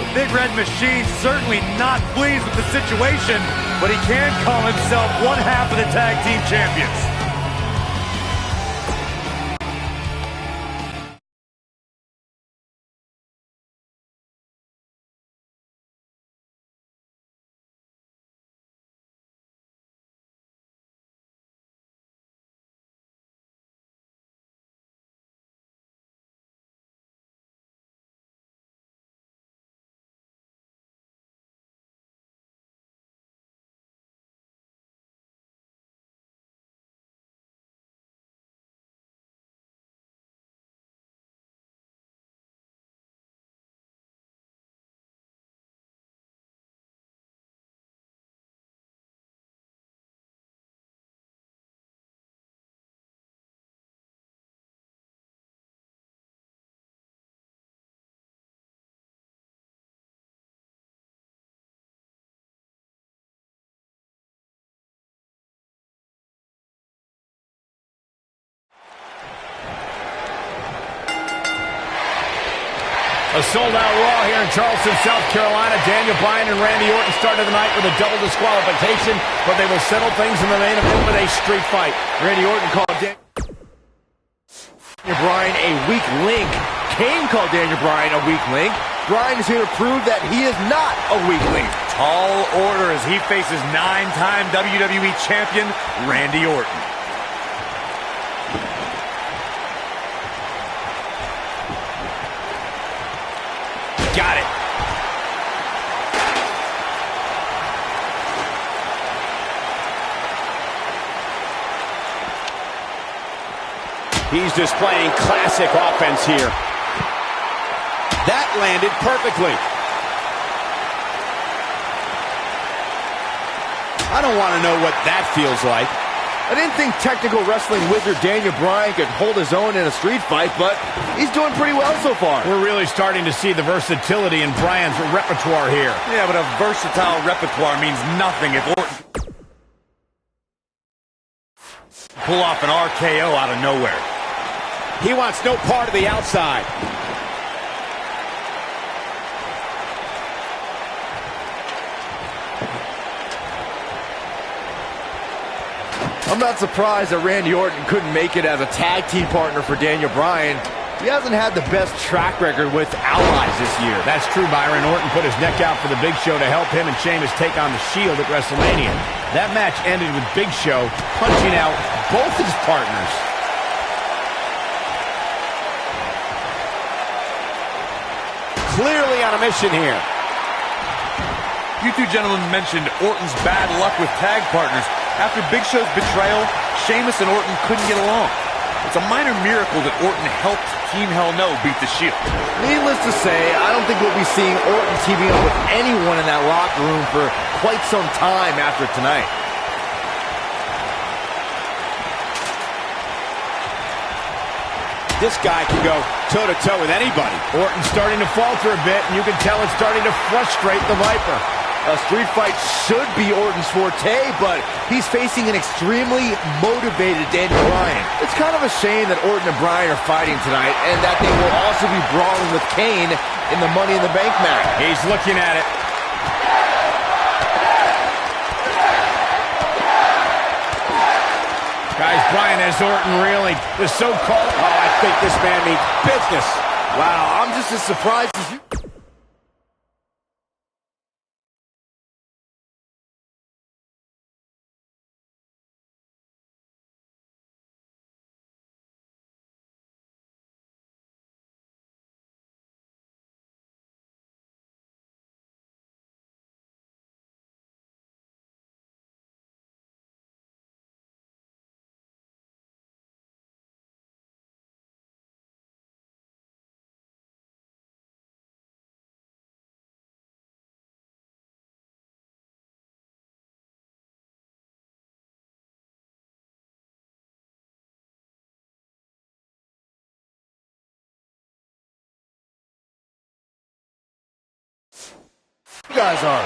The Big Red Machine certainly not pleased with the situation, but he can call himself one half of the tag team champions. A sold-out Raw here in Charleston, South Carolina. Daniel Bryan and Randy Orton started the night with a double disqualification, but they will settle things in the main event with a street fight. Randy Orton called Daniel Bryan a weak link. Kane called Daniel Bryan a weak link. Bryan is here to prove that he is not a weak link. Tall order as he faces 9-time WWE champion Randy Orton. got it. He's displaying classic offense here. That landed perfectly. I don't want to know what that feels like. I didn't think technical wrestling wizard Daniel Bryan could hold his own in a street fight, but he's doing pretty well so far. We're really starting to see the versatility in Bryan's repertoire here. Yeah, but a versatile repertoire means nothing if Orton pull off an RKO out of nowhere. He wants no part of the outside. I'm not surprised that Randy Orton couldn't make it as a tag team partner for Daniel Bryan. He hasn't had the best track record with allies this year. That's true, Byron. Orton put his neck out for the Big Show to help him and Sheamus take on the Shield at WrestleMania. That match ended with Big Show punching out both his partners. Clearly on a mission here. You two gentlemen mentioned Orton's bad luck with tag partners. After Big Show's betrayal, Sheamus and Orton couldn't get along. It's a minor miracle that Orton helped Team Hell No beat the Shield. Needless to say, I don't think we'll be seeing Orton teaming up with anyone in that locker room for quite some time after tonight. This guy can go toe-to-toe with anybody. Orton's starting to falter a bit, and you can tell it's starting to frustrate the Viper. A street fight should be Orton's forte, but he's facing an extremely motivated Daniel Bryan. It's kind of a shame that Orton and Bryan are fighting tonight, and that they will also be brawling with Kane in the Money in the Bank match. He's looking at it. Guys, Bryan has Orton reeling. The so-called... Oh, I think this man means business. Wow, I'm just as surprised as you... You guys are.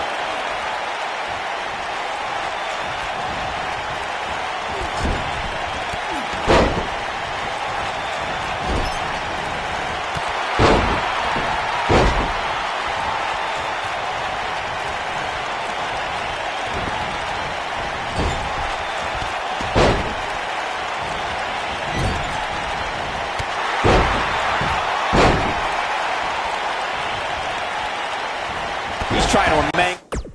Trying to mangle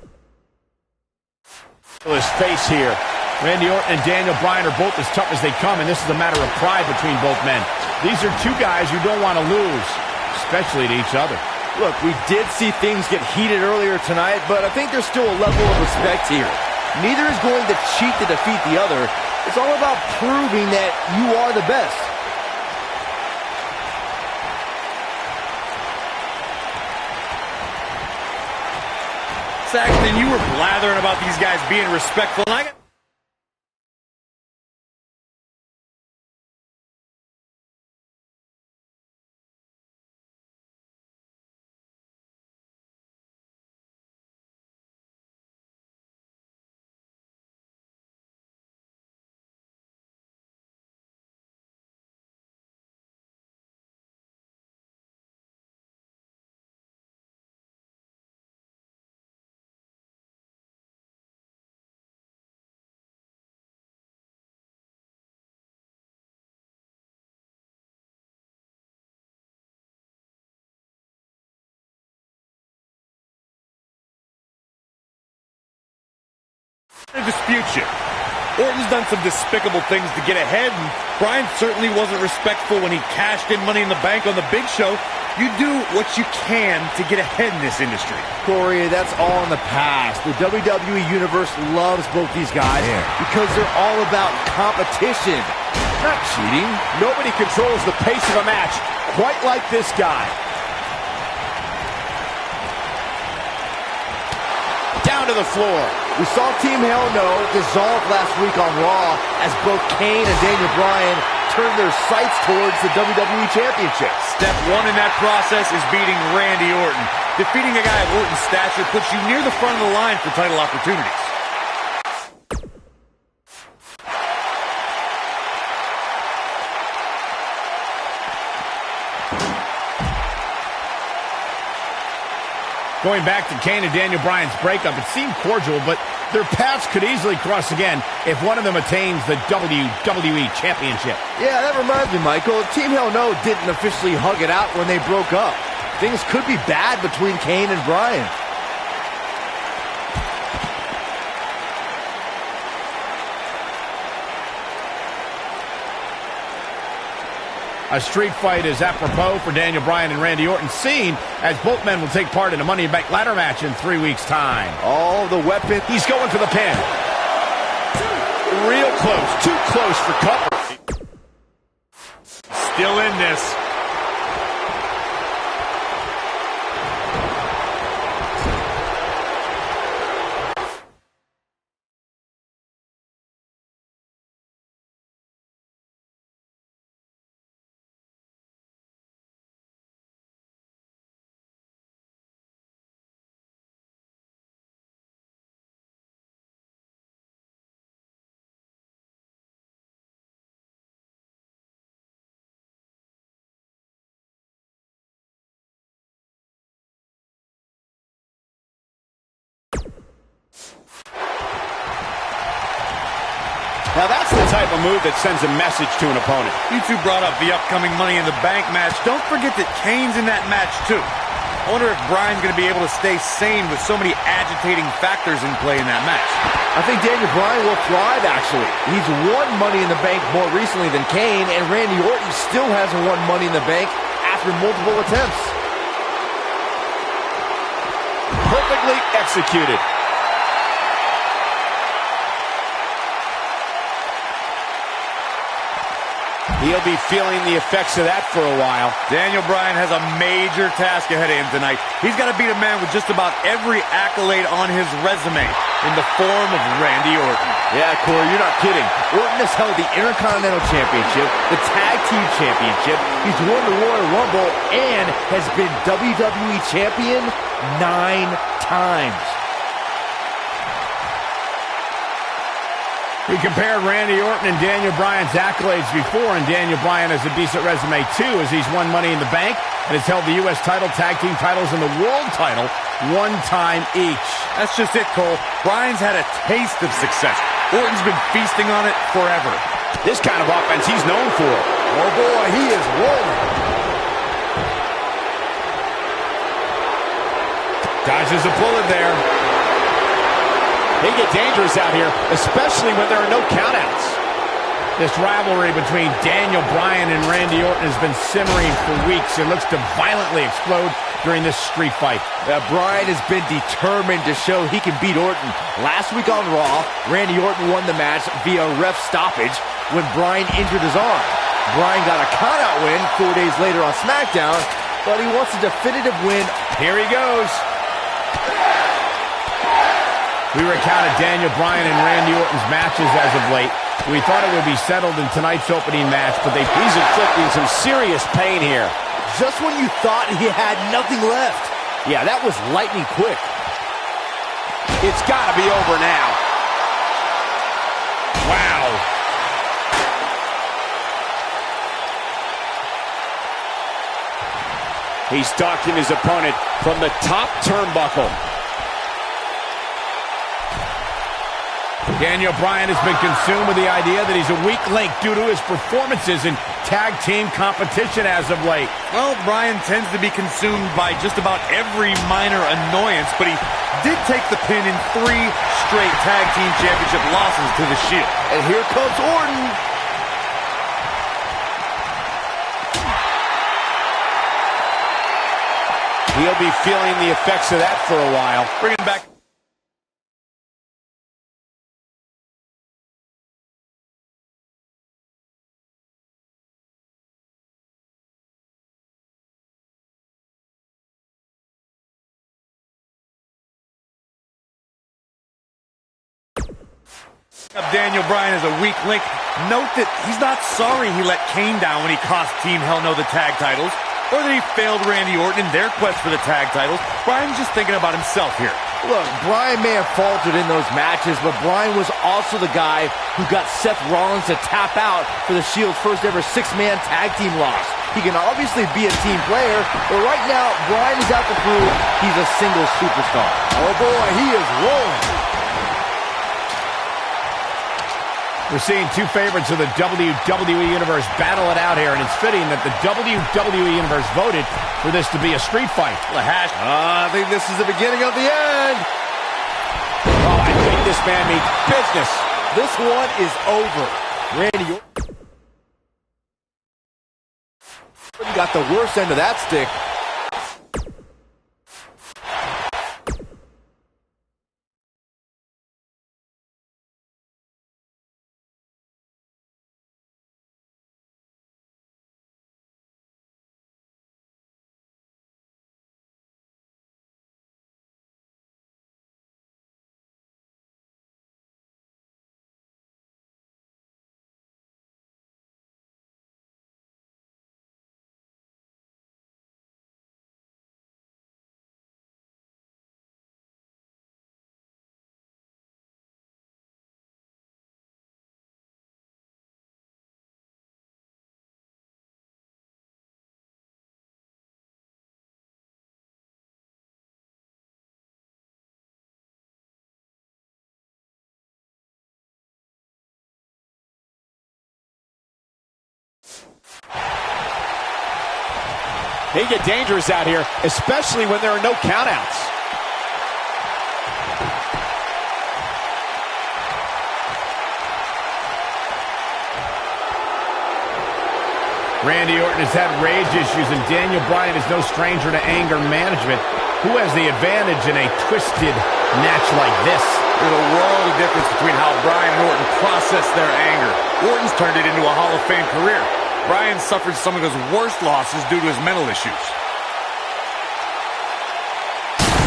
his face here. Randy Orton and Daniel Bryan are both as tough as they come, and this is a matter of pride between both men. These are two guys you don't want to lose, especially to each other. Look, we did see things get heated earlier tonight, but I think there's still a level of respect here. Neither is going to cheat to defeat the other. It's all about proving that you are the best. Saxton, you were blathering about these guys being respectful. And I got to dispute you. Orton's done some despicable things to get ahead, and Bryan certainly wasn't respectful when he cashed in Money in the Bank on the Big Show. You do what you can to get ahead in this industry. Corey, that's all in the past. The WWE Universe loves both these guys because they're all about competition, not cheating. Nobody controls the pace of a match quite like this guy. Down to the floor. We saw Team Hell No dissolve last week on Raw as both Kane and Daniel Bryan turned their sights towards the WWE Championship. Step one in that process is beating Randy Orton. Defeating a guy of Orton's stature puts you near the front of the line for title opportunities. Going back to Kane and Daniel Bryan's breakup, it seemed cordial, but their paths could easily cross again if one of them attains the WWE Championship. Yeah, that reminds me, Michael. Team Hell No didn't officially hug it out when they broke up. Things could be bad between Kane and Bryan. A street fight is apropos for Daniel Bryan and Randy Orton, seen as both men will take part in a Money in the Bank ladder match in 3 weeks' time. Oh, the weapon. He's going for the pin. Real close. Too close for cover. Still in this. Now that's the type of move that sends a message to an opponent. You two brought up the upcoming Money in the Bank match. Don't forget that Kane's in that match too. I wonder if Bryan's going to be able to stay sane with so many agitating factors in play in that match. I think Daniel Bryan will thrive, actually. He's won Money in the Bank more recently than Kane, and Randy Orton still hasn't won Money in the Bank after multiple attempts. Perfectly executed. He'll be feeling the effects of that for a while. Daniel Bryan has a major task ahead of him tonight. He's got to beat a man with just about every accolade on his resume in the form of Randy Orton. Yeah, Corey, you're not kidding. Orton has held the Intercontinental Championship, the Tag Team Championship, he's won the Royal Rumble, and has been WWE Champion 9 times. We compared Randy Orton and Daniel Bryan's accolades before, and Daniel Bryan has a decent resume too, as he's won Money in the Bank and has held the U.S. title, tag team titles, and the world title 1 time each. That's just it, Cole. Bryan's had a taste of success. Orton's been feasting on it forever. This kind of offense he's known for. Oh boy, he is rolling. Dodges a bullet there. They get dangerous out here, especially when there are no countouts. This rivalry between Daniel Bryan and Randy Orton has been simmering for weeks. It looks to violently explode during this street fight. Bryan has been determined to show he can beat Orton. Last week on Raw, Randy Orton won the match via ref stoppage when Bryan injured his arm. Bryan got a countout win 4 days later on SmackDown, but he wants a definitive win. Here he goes. We recounted Daniel Bryan and Randy Orton's matches as of late. We thought it would be settled in tonight's opening match, but he's inflicting some serious pain here. Just when you thought he had nothing left. Yeah, that was lightning quick. It's got to be over now. Wow. He's stalking his opponent from the top turnbuckle. Daniel Bryan has been consumed with the idea that he's a weak link due to his performances in tag team competition as of late. Well, Bryan tends to be consumed by just about every minor annoyance, but he did take the pin in 3 straight tag team championship losses to the Shield. And here comes Orton. He'll be feeling the effects of that for a while. Bringing back Daniel Bryan is a weak link. Note that he's not sorry he let Kane down when he cost Team Hell No the tag titles, or that he failed Randy Orton in their quest for the tag titles. Bryan's just thinking about himself here. Look, Bryan may have faltered in those matches, but Bryan was also the guy who got Seth Rollins to tap out for the Shield's first ever 6-man tag team loss. He can obviously be a team player, but right now, Bryan is out to prove he's a single superstar. Oh boy, he is rolling. We're seeing two favorites of the WWE Universe battle it out here, and it's fitting that the WWE Universe voted for this to be a street fight. I think this is the beginning of the end. Oh, I think this man means business. This one is over. Randy Orton got the worst end of that stick. They get dangerous out here, especially when there are no countouts. Randy Orton has had rage issues, and Daniel Bryan is no stranger to anger management. Who has the advantage in a twisted match like this? There's a world of difference between how Bryan and Orton process their anger. Orton's turned it into a Hall of Fame career. Bryan suffered some of his worst losses due to his mental issues.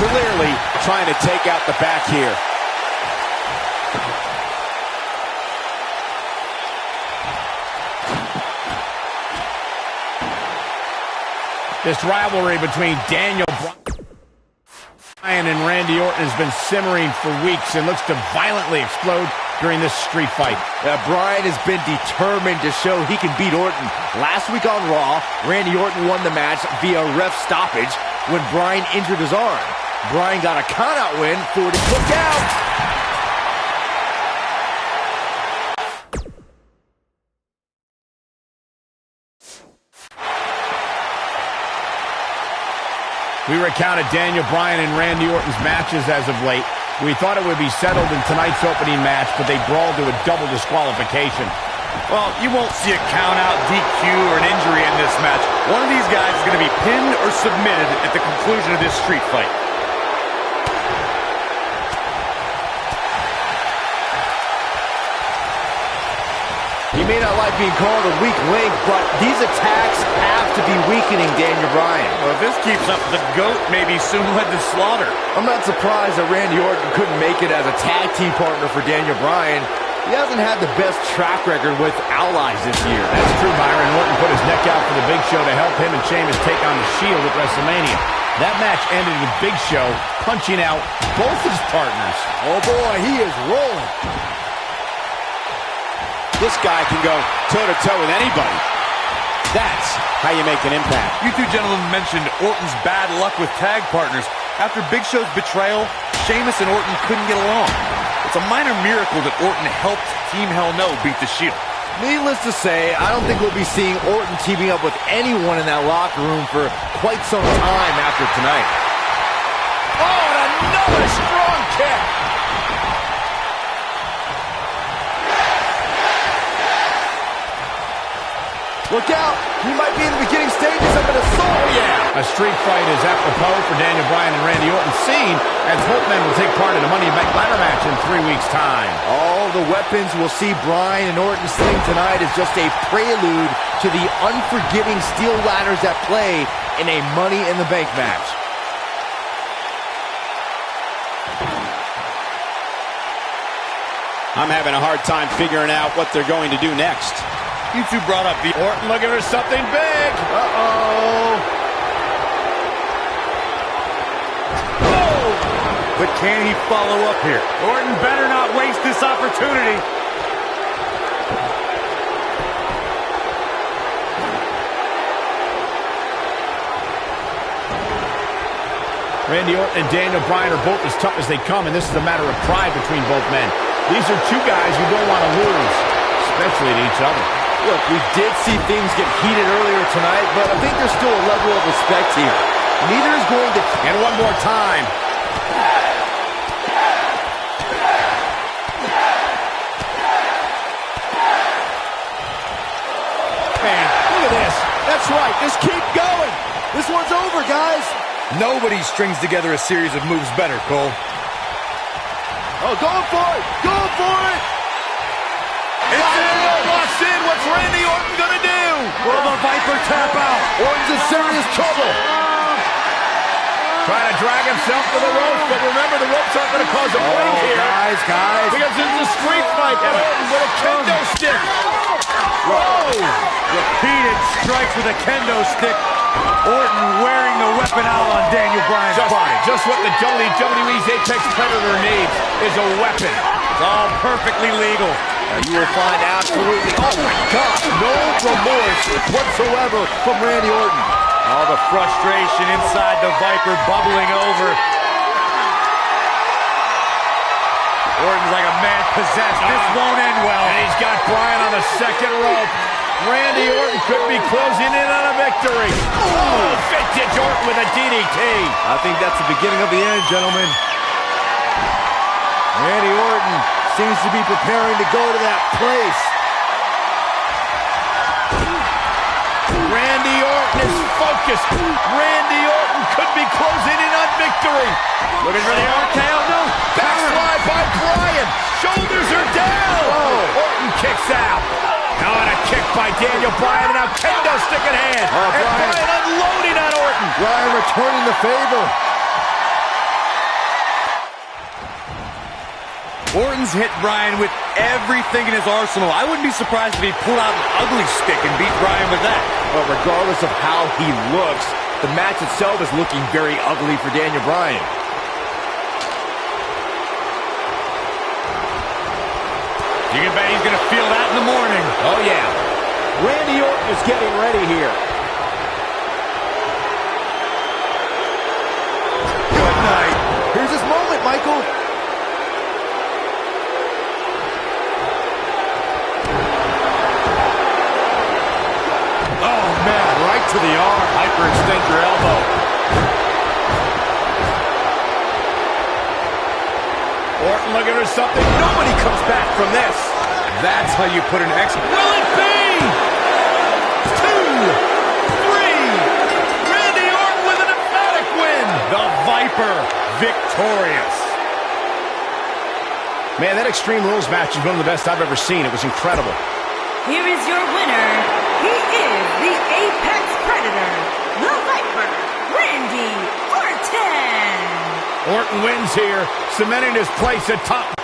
Clearly trying to take out the back here. This rivalry between Daniel Bryan and Randy Orton has been simmering for weeks and looks to violently explode during this street fight. Bryan has been determined to show he can beat Orton. Last week on Raw, Randy Orton won the match via ref stoppage when Bryan injured his arm. Bryan got a countout win for the look out. We recounted Daniel Bryan and Randy Orton's matches as of late. We thought it would be settled in tonight's opening match, but they brawled to a double disqualification. Well, you won't see a count-out, DQ, or an injury in this match. One of these guys is going to be pinned or submitted at the conclusion of this street fight. He may not like being called a weak link, but these attacks have to be weakening Daniel Bryan. Well, if this keeps up, the GOAT may be soon led to slaughter. I'm not surprised that Randy Orton couldn't make it as a tag team partner for Daniel Bryan. He hasn't had the best track record with allies this year. That's true, Byron. Orton put his neck out for the Big Show to help him and Sheamus take on the Shield at WrestleMania. That match ended with Big Show punching out both his partners. Oh boy, he is rolling. This guy can go toe-to-toe with anybody. That's how you make an impact. You two gentlemen mentioned Orton's bad luck with tag partners. After Big Show's betrayal, Sheamus and Orton couldn't get along. It's a minor miracle that Orton helped Team Hell No beat the Shield. Needless to say, I don't think we'll be seeing Orton teaming up with anyone in that locker room for quite some time after tonight. Oh, and another strong kick. Look out! He might be in the beginning stages of an assault. Oh, yeah. A street fight is apropos for Daniel Bryan and Randy Orton, seen as both men will take part in a Money in the Bank ladder match in 3 weeks' time. All the weapons we'll see Bryan and Orton sling tonight is just a prelude to the unforgiving steel ladders at play in a Money in the Bank match. I'm having a hard time figuring out what they're going to do next. You two brought up the Orton looking for something big. Uh-oh. Oh! But can he follow up here? Orton better not waste this opportunity. Randy Orton and Daniel Bryan are both as tough as they come, and this is a matter of pride between both men. These are two guys you don't want to lose, especially to each other. Look, we did see things get heated earlier tonight, but I think there's still a level of respect here. Neither is going to... And one more time. Man, look at this. That's right. Just keep going. This one's over, guys. Nobody strings together a series of moves better, Cole. Oh, going for it! Going for it! Walks in. What's Randy Orton going to do? Will the Viper tap out? Orton's in serious trouble. Trying to drag himself to the ropes, but remember, the ropes aren't going to cause a break here. Guys. Because it's a street fight. And Orton with a kendo stick. Whoa! Repeated strikes with a kendo stick. Orton wearing the weapon out on Daniel Bryan's body. Just what the WWE's Apex Predator needs is a weapon. It's all perfectly legal. Now you will find absolutely, oh my God, no remorse whatsoever from Randy Orton. All the frustration inside the Viper bubbling over. Orton's like a man possessed. This won't end well. And he's got Bryan on the second rope. Randy Orton could be closing in on a victory. Oh, vintage Orton with a DDT. I think that's the beginning of the end, gentlemen. Randy Orton seems to be preparing to go to that place. Randy Orton is focused. Randy Orton could be closing in on victory. Looking for the RKO. No. Backslide by Bryan. Shoulders are down. Oh. Orton kicks out. Now on a kick by Daniel Bryan, and now kendo stick in hand. And Bryan unloading on Orton. Bryan returning the favor. Orton's hit Bryan with everything in his arsenal. I wouldn't be surprised if he pulled out an ugly stick and beat Bryan with that. But regardless of how he looks, the match itself is looking very ugly for Daniel Bryan. You can bet he's going to feel that in the morning. Oh, yeah. Randy Orton is getting ready here. Good night. Here's his moment, Michael. Oh, man, right to the arm. Hyperextend your elbow. Orton looking for something. Nobody comes back from this. That's how you put an X. Will it be? 2, 3. Randy Orton with an emphatic win. The Viper victorious. Man, that Extreme Rules match is one of the best I've ever seen. It was incredible. Here is your winner. He is the Apex Predator, the Viper, Randy Orton. Orton wins here, cementing his place atop.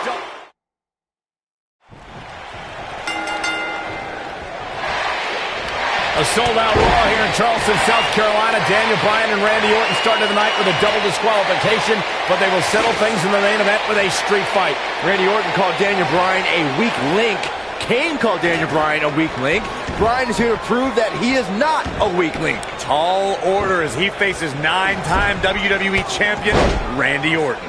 A sold-out Raw here in Charleston, South Carolina. Daniel Bryan and Randy Orton started the night with a double disqualification, but they will settle things in the main event with a street fight. Randy Orton called Daniel Bryan a weak link. Kane called Daniel Bryan a weak link. Bryan is here to prove that he is not a weak link. Tall order as he faces 9-time WWE champion Randy Orton.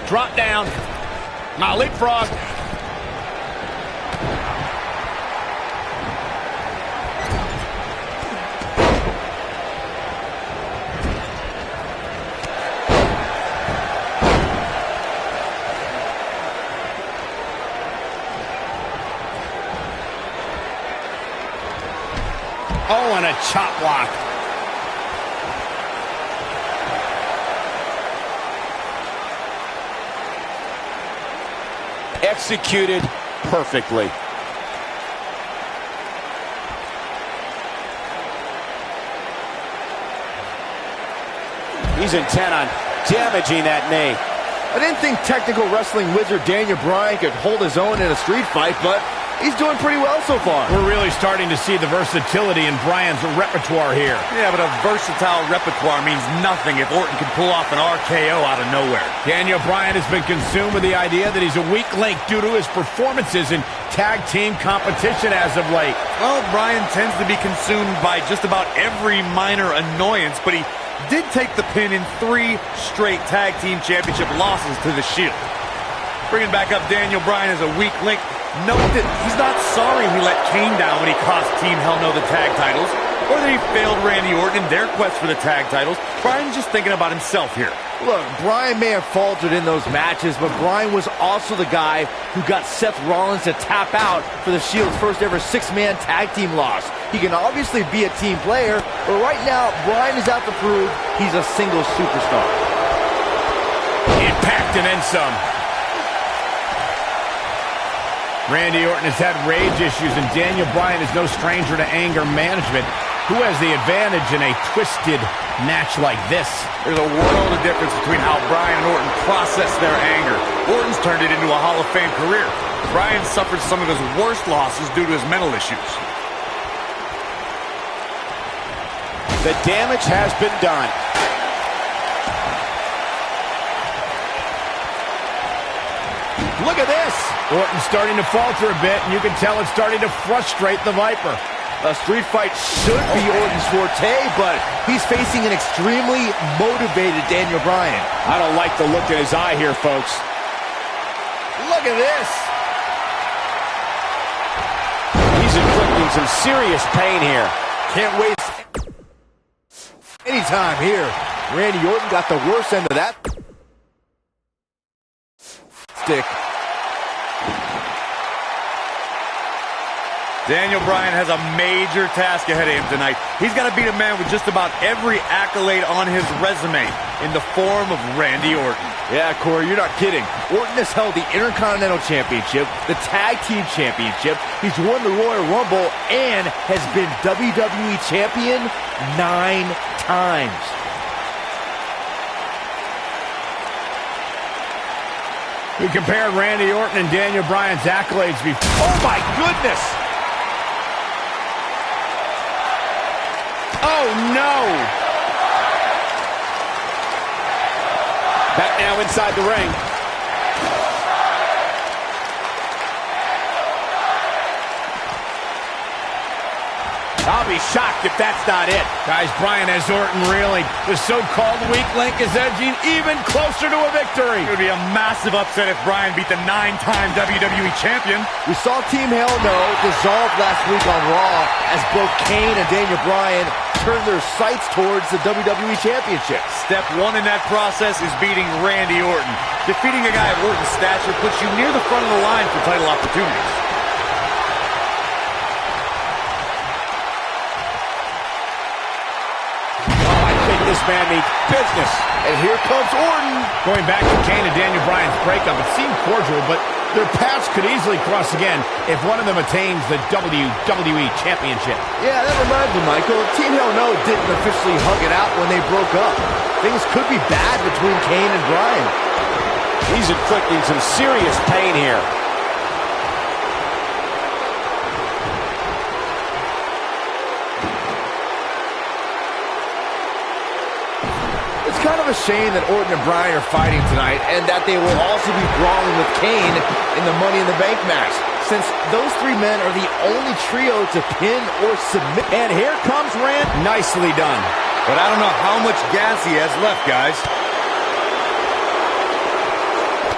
Drop down. Now leapfrog. Oh, and a chop block. Executed perfectly. He's intent on damaging that knee. I didn't think technical wrestling wizard Daniel Bryan could hold his own in a street fight, but He's doing pretty well so far. We're really starting to see the versatility in Bryan's repertoire here. Yeah, but a versatile repertoire means nothing if Orton can pull off an RKO out of nowhere. Daniel Bryan has been consumed with the idea that he's a weak link due to his performances in tag team competition as of late. Well, Bryan tends to be consumed by just about every minor annoyance, but he did take the pin in 3 straight tag team championship losses to the Shield. Bringing back up Daniel Bryan as a weak link. Note that he's not sorry he let Kane down when he cost Team Hell No the tag titles, or that he failed Randy Orton in their quest for the tag titles. Bryan's just thinking about himself here. Look, Bryan may have faltered in those matches, but Bryan was also the guy who got Seth Rollins to tap out for the Shield's first ever 6-man tag team loss. He can obviously be a team player, but right now, Bryan is out to prove he's a single superstar. Impact and then some. Randy Orton has had rage issues, and Daniel Bryan is no stranger to anger management. Who has the advantage in a twisted match like this? There's a world of difference between how Bryan and Orton process their anger. Orton's turned it into a Hall of Fame career. Bryan suffered some of his worst losses due to his mental issues. The damage has been done. Look at this! Orton's starting to falter a bit, and you can tell it's starting to frustrate the Viper. A street fight should be Orton's forte, but he's facing an extremely motivated Daniel Bryan. I don't like the look in his eye here, folks. Look at this! He's inflicting some serious pain here. Can't waste any time here. Randy Orton got the worst end of that stick. Daniel Bryan has a major task ahead of him tonight. He's got to beat a man with just about every accolade on his resume in the form of Randy Orton. Yeah, Corey, you're not kidding. Orton has held the Intercontinental Championship, the Tag Team Championship, he's won the Royal Rumble, and has been WWE Champion 9 times. We compared Randy Orton and Daniel Bryan's accolades before. Oh, my goodness! Oh, no! Back now inside the ring. I'll be shocked if that's not it. Guys, Bryan has Orton reeling. The so-called weak link is edging even closer to a victory. It would be a massive upset if Bryan beat the 9-time WWE Champion. We saw Team Hell No dissolve last week on Raw as both Kane and Daniel Bryan turned their sights towards the WWE Championship. Step 1 in that process is beating Randy Orton. Defeating a guy of Orton's stature puts you near the front of the line for title opportunities. This man means business. And here comes Orton. Going back to Kane and Daniel Bryan's breakup, it seemed cordial, but their paths could easily cross again if one of them attains the WWE Championship. Yeah, that reminds me, Michael. Team Hell No didn't officially hug it out when they broke up. Things could be bad between Kane and Bryan. He's inflicting some serious pain here. It's kind of a shame that Orton and Bryan are fighting tonight, and that they will also be brawling with Kane in the Money in the Bank match, since those 3 men are the only trio to pin or submit. And here comes Rand. Nicely done. But I don't know how much gas he has left, guys.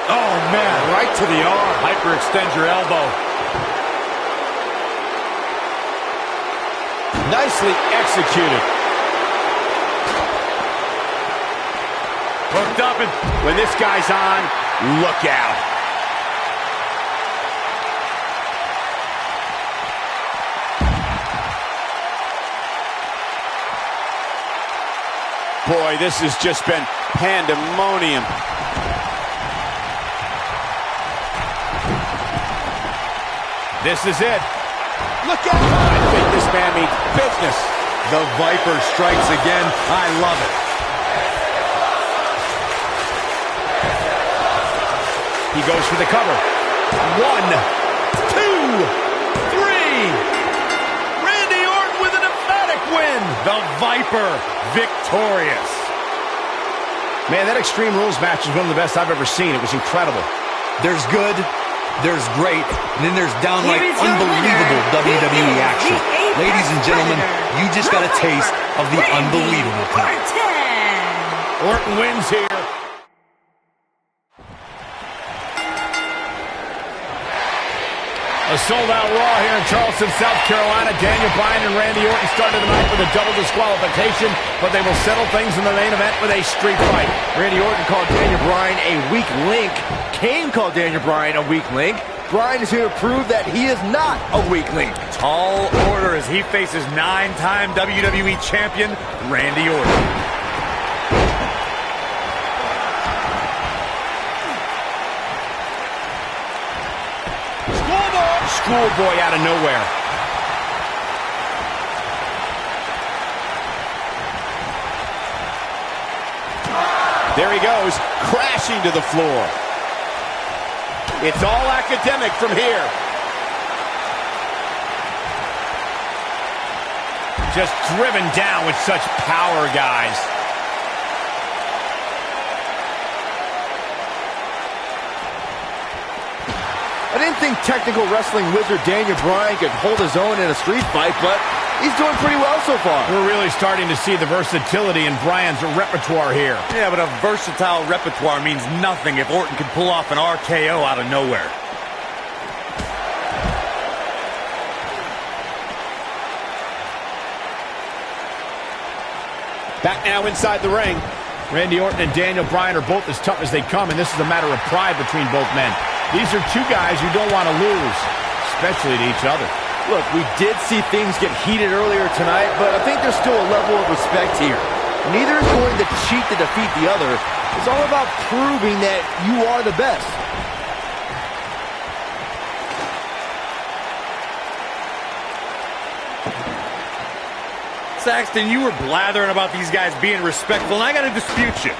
Oh, man, right to the arm. Hyperextend your elbow. Nicely executed. Hooked up, and when this guy's on, look out. Boy, this has just been pandemonium. This is it. Look out. I think this man means business. The Viper strikes again. I love it. He goes for the cover. 1, 2. Randy Orton with an emphatic win. The Viper victorious. Man, that Extreme Rules match is one of the best I've ever seen. It was incredible. There's good, there's great, and then there's downright Here is your unbelievable winner. WWE He is action. the Apex Ladies and gentlemen, Predator, you just got a the taste Viper, of the Randy unbelievable kind. Orton. Orton wins here. A sold-out Raw here in Charleston, South Carolina. Daniel Bryan and Randy Orton started the night with a double disqualification, but they will settle things in the main event with a street fight. Randy Orton called Daniel Bryan a weak link. Kane called Daniel Bryan a weak link. Bryan is here to prove that he is not a weak link. Tall order as he faces 9-time WWE champion Randy Orton. Schoolboy out of nowhere. There he goes, crashing to the floor. It's all academic from here. Just driven down with such power, guys. I didn't think technical wrestling wizard Daniel Bryan could hold his own in a street fight, but he's doing pretty well so far. We're really starting to see the versatility in Bryan's repertoire here. Yeah, but a versatile repertoire means nothing if Orton can pull off an RKO out of nowhere. Back now inside the ring. Randy Orton and Daniel Bryan are both as tough as they come, and this is a matter of pride between both men. These are two guys you don't want to lose, especially to each other. Look, we did see things get heated earlier tonight, but I think there's still a level of respect here. Neither is going to cheat to defeat the other. It's all about proving that you are the best. Saxton, you were blathering about these guys being respectful, and I got to dispute you.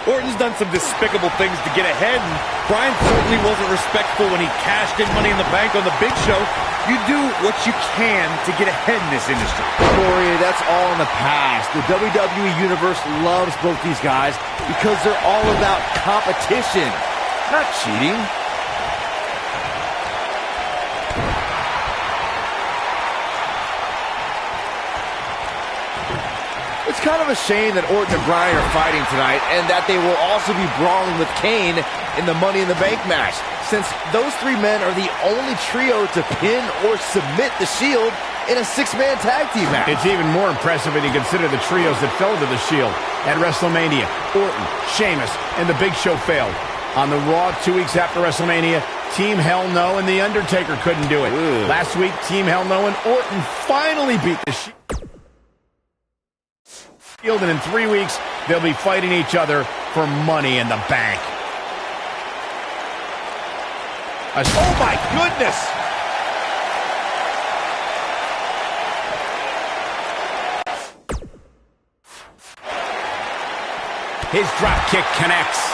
Orton's done some despicable things to get ahead, and Bryan certainly wasn't respectful when he cashed in Money in the Bank on the Big Show. You do what you can to get ahead in this industry. Corey, that's all in the past. The WWE Universe loves both these guys because they're all about competition, not cheating. It's kind of a shame that Orton and Bryan are fighting tonight and that they will also be brawling with Kane in the Money in the Bank match, since those three men are the only trio to pin or submit the Shield in a six-man tag team match. It's even more impressive when you consider the trios that fell to the Shield at WrestleMania. Orton, Sheamus, and The Big Show failed. On the Raw 2 weeks after WrestleMania, Team Hell No and The Undertaker couldn't do it. Ooh. Last week, Team Hell No and Orton finally beat the Shield. And in 3 weeks, they'll be fighting each other for Money in the Bank. Oh my goodness! His drop kick connects.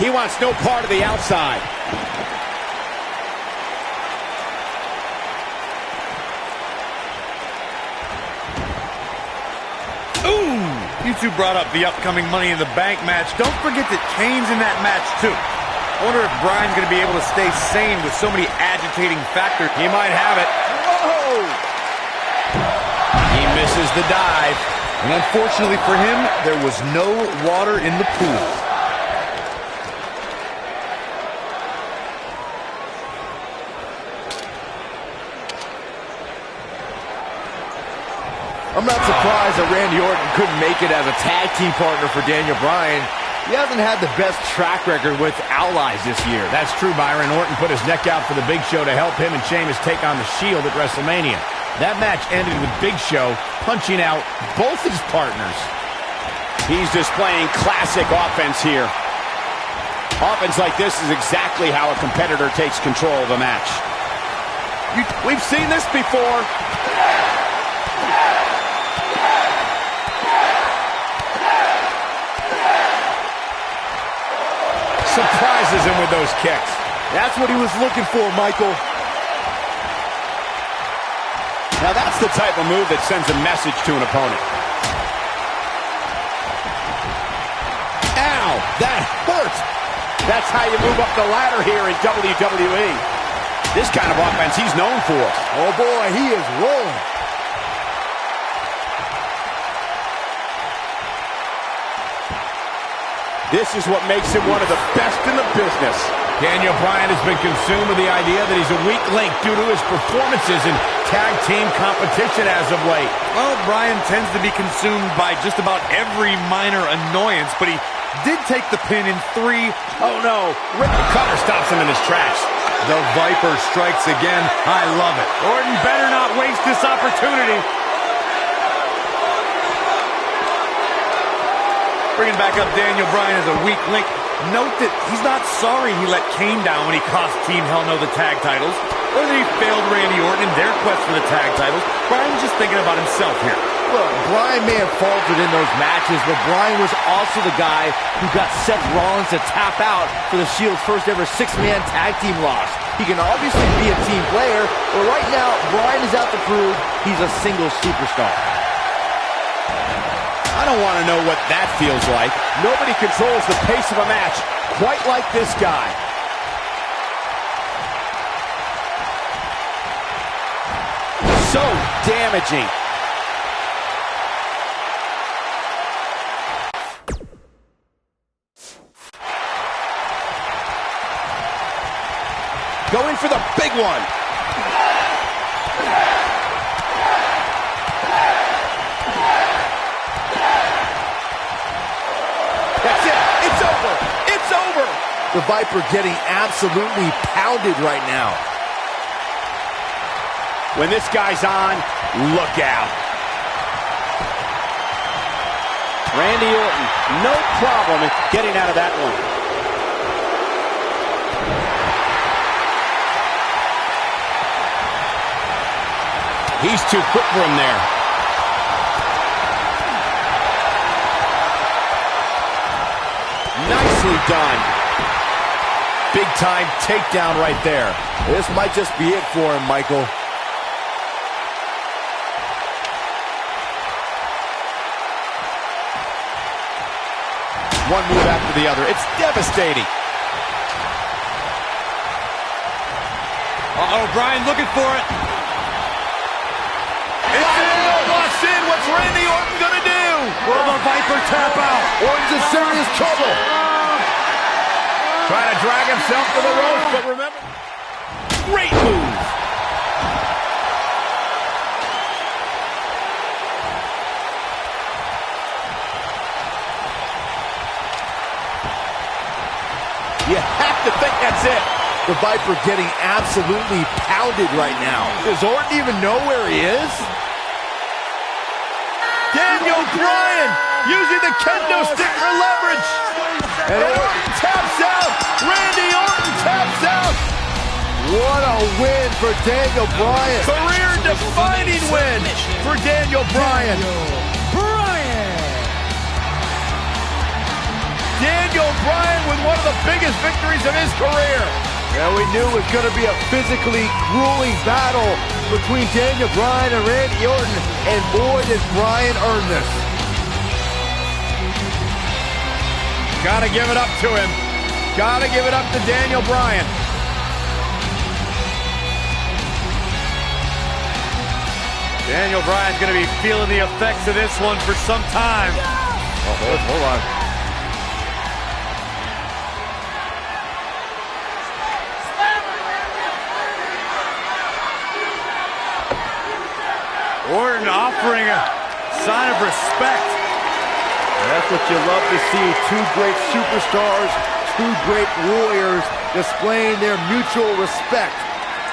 He wants no part of the outside. You two brought up the upcoming Money in the Bank match. Don't forget that Kane's in that match, too. I wonder if Bryan's going to be able to stay sane with so many agitating factors. He might have it. Whoa! He misses the dive. And unfortunately for him, there was no water in the pool. I'm not surprised that Randy Orton couldn't make it as a tag team partner for Daniel Bryan. He hasn't had the best track record with allies this year. That's true, Byron. Orton put his neck out for the Big Show to help him and Sheamus take on the Shield at WrestleMania. That match ended with Big Show punching out both his partners. He's displaying classic offense here. Offense like this is exactly how a competitor takes control of a match. We've seen this before. surprises him with those kicks. That's what he was looking for, Michael. Now that's the type of move that sends a message to an opponent. Ow, that hurt. That's how you move up the ladder here in WWE. This kind of offense he's known for. Oh boy, he is rolling. This is what makes him one of the best in the business. Daniel Bryan has been consumed with the idea that he's a weak link due to his performances in tag team competition as of late. Well, Bryan tends to be consumed by just about every minor annoyance, but he did take the pin in 3. Oh no, Rick the Cutter stops him in his tracks. The Viper strikes again. I love it. Orton better not waste this opportunity. Bringing back up Daniel Bryan as a weak link. Note that he's not sorry he let Kane down when he cost Team Hell No the tag titles, or that he failed Randy Orton in their quest for the tag titles. Bryan's just thinking about himself here. Look, Bryan may have faltered in those matches, but Bryan was also the guy who got Seth Rollins to tap out for the Shield's first ever 6-man tag team loss. He can obviously be a team player, but right now, Bryan is out to prove he's a single superstar. I don't want to know what that feels like. Nobody controls the pace of a match quite like this guy. So damaging. Going for the big one. That's it. It's over. It's over. The Viper getting absolutely pounded right now. When this guy's on, look out. Randy Orton, no problem in getting out of that one. He's too quick for him there. Nicely done. Big time takedown right there. This might just be it for him, Michael. One move after the other. It's devastating. Uh-oh, Bryan looking for it. Walks in. What's Randy Orton gonna do? Will the Viper tap out? Orton's in serious trouble. Trying to drag himself to the ropes, but remember, great move. You have to think that's it. The Viper getting absolutely pounded right now. Does Orton even know where he is? Daniel Bryan using the kendo stick for leverage. And Orton taps out. Randy Orton taps out. What a win for Daniel Bryan. Career-defining win for Daniel Bryan. Daniel Bryan with one of the biggest victories of his career. And we knew it was going to be a physically grueling battle between Daniel Bryan and Randy Orton, and boy, did Bryan earn this. Gotta give it up to him. Gotta give it up to Daniel Bryan. Daniel Bryan's going to be feeling the effects of this one for some time. Oh, hold on. Orton offering a sign of respect. That's what you love to see. Two great superstars, two great warriors displaying their mutual respect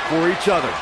for each other.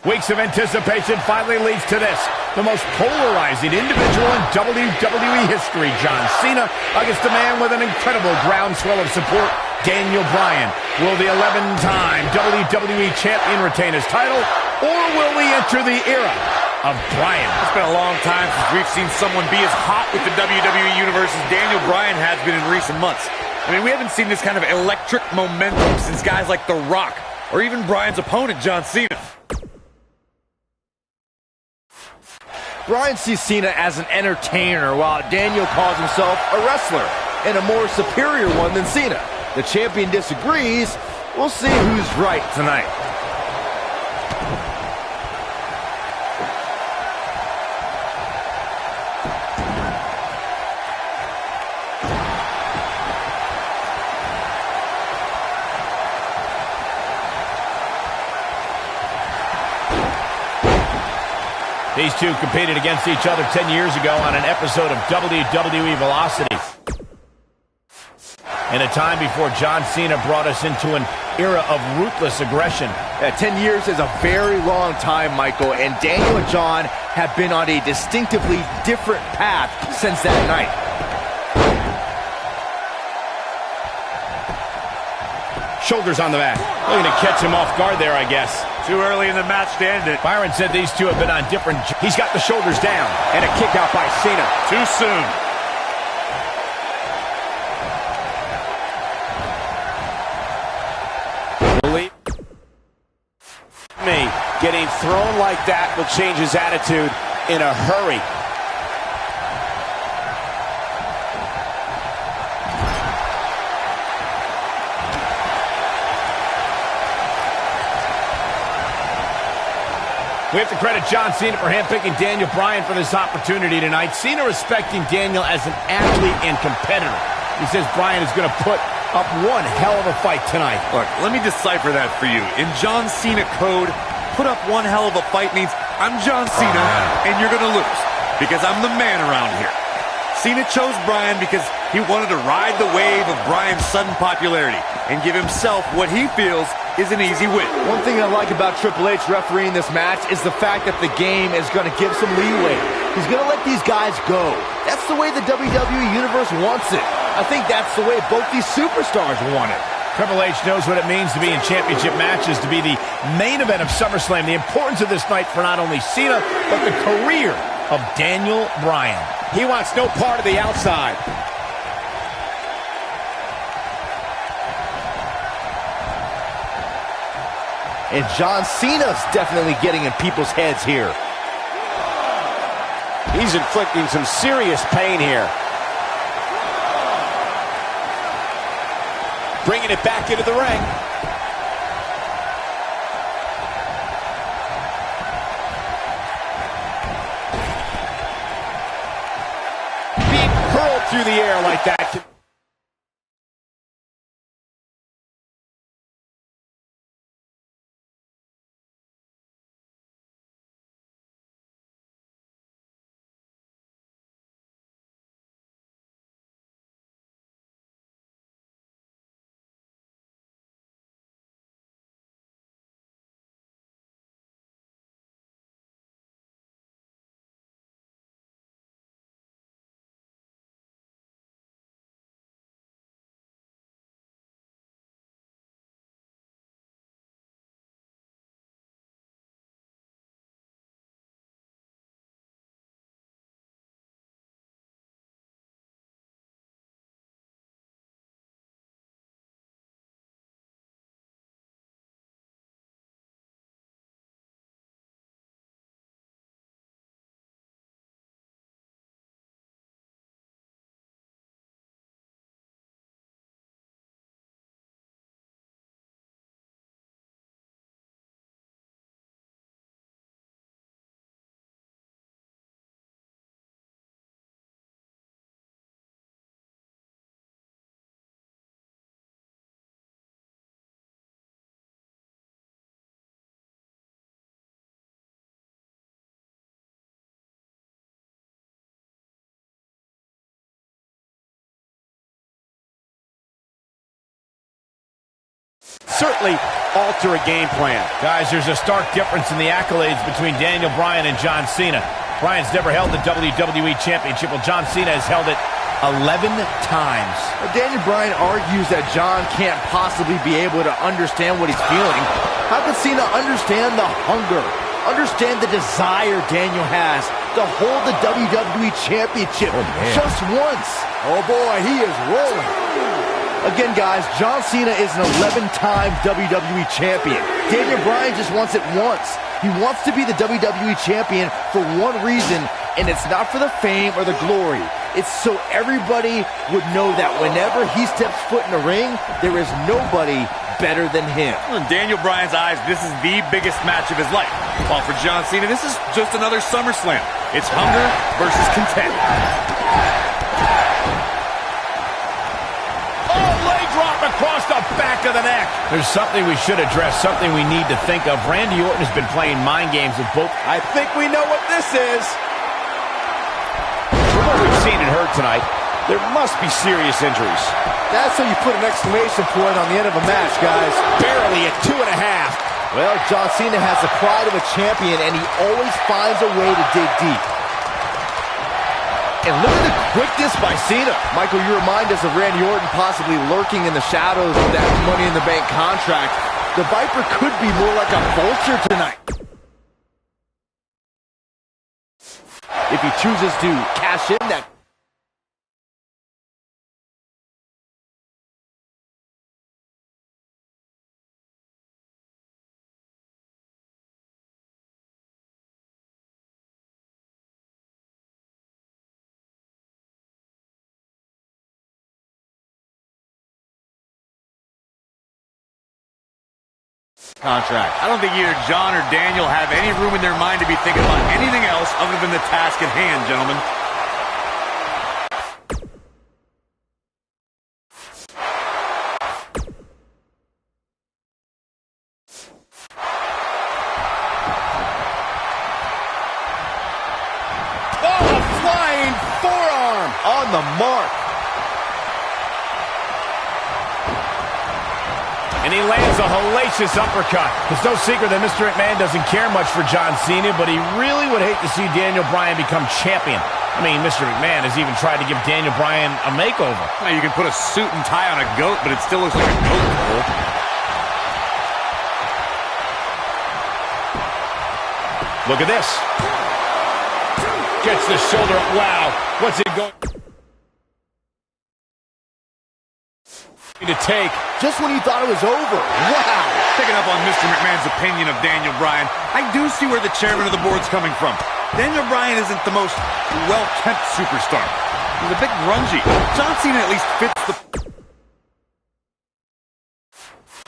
Weeks of anticipation finally leads to this. The most polarizing individual in WWE history, John Cena, against a man with an incredible groundswell of support, Daniel Bryan. Will the 11-time WWE Champion retain his title, or will we enter the era of Bryan? It's been a long time since we've seen someone be as hot with the WWE Universe as Daniel Bryan has been in recent months. I mean, we haven't seen this kind of electric momentum since guys like The Rock, or even Bryan's opponent, John Cena. Bryan sees Cena as an entertainer, while Daniel calls himself a wrestler, and a more superior one than Cena. The champion disagrees. We'll see who's right tonight. These two competed against each other 10 years ago on an episode of WWE Velocity. In a time before John Cena brought us into an era of ruthless aggression. 10 years is a very long time, Michael, and Daniel and John have been on a distinctively different path since that night. Shoulders on the mat. Looking to catch him off guard there, I guess. Too early in the match to end it. Byron said these two have been on different... He's got the shoulders down. And a kick out by Cena. Too soon. Believe me, getting thrown like that will change his attitude in a hurry. We have to credit John Cena for handpicking Daniel Bryan for this opportunity tonight. Cena respecting Daniel as an athlete and competitor. He says Bryan is going to put up one hell of a fight tonight. Look, let me decipher that for you. In John Cena code, put up one hell of a fight means I'm John Cena, and you're going to lose, because I'm the man around here. Cena chose Bryan because he wanted to ride the wave of Bryan's sudden popularity and give himself what he feels is an easy win. One thing I like about Triple H refereeing this match is the fact that the game is going to give some leeway. He's going to let these guys go. That's the way the WWE Universe wants it. I think that's the way both these superstars want it. Triple H knows what it means to be in championship matches, to be the main event of SummerSlam. The importance of this night for not only Cena, but the career of Daniel Bryan. He wants no part of the outside. And John Cena's definitely getting in people's heads here. He's inflicting some serious pain here. Bringing it back into the ring. Being hurled through the air like that. certainly alter a game plan. Guys, there's a stark difference in the accolades between Daniel Bryan and John Cena. Bryan's never held the WWE Championship, while John Cena has held it 11 times. Daniel Bryan argues that John can't possibly be able to understand what he's feeling. How could Cena understand the hunger, understand the desire Daniel has to hold the WWE Championship just once? Oh boy, he is rolling. Again, guys, John Cena is an 11-time WWE Champion. Daniel Bryan just wants it once. He wants to be the WWE Champion for one reason, and it's not for the fame or the glory. It's so everybody would know that whenever he steps foot in the ring, there is nobody better than him. In Daniel Bryan's eyes, this is the biggest match of his life. While for John Cena, this is just another SummerSlam. It's hunger versus content. Across the back of the neck. There's something we should address, something we need to think of. Randy Orton has been playing mind games with both. I think we know what this is. From what we've seen and heard tonight, there must be serious injuries. That's how you put an exclamation point on the end of a match, guys. Barely at 2.5. Well, John Cena has the pride of a champion, and he always finds a way to dig deep. And look at the quickness by Cena. Michael, you remind us of Randy Orton possibly lurking in the shadows of that Money in the Bank contract. The Viper could be more like a vulture tonight. If he chooses to cash in that. Contract. I don't think either John or Daniel have any room in their mind to be thinking about anything else other than the task at hand, gentlemen. Oh, a flying forearm On the mark. And he lands a hellacious uppercut. It's no secret that Mr. McMahon doesn't care much for John Cena, but he really would hate to see Daniel Bryan become champion. I mean, Mr. McMahon has even tried to give Daniel Bryan a makeover. Now, you can put a suit and tie on a goat, but it still looks like a goat pole. Look at this. Gets the shoulder up. Wow. What's it going to take? Just when you thought it was over. Wow. Picking up on Mr. McMahon's opinion of Daniel Bryan, I do see where the chairman of the board's coming from. Daniel Bryan isn't the most well-kept superstar. He's a bit grungy. John Cena at least fits the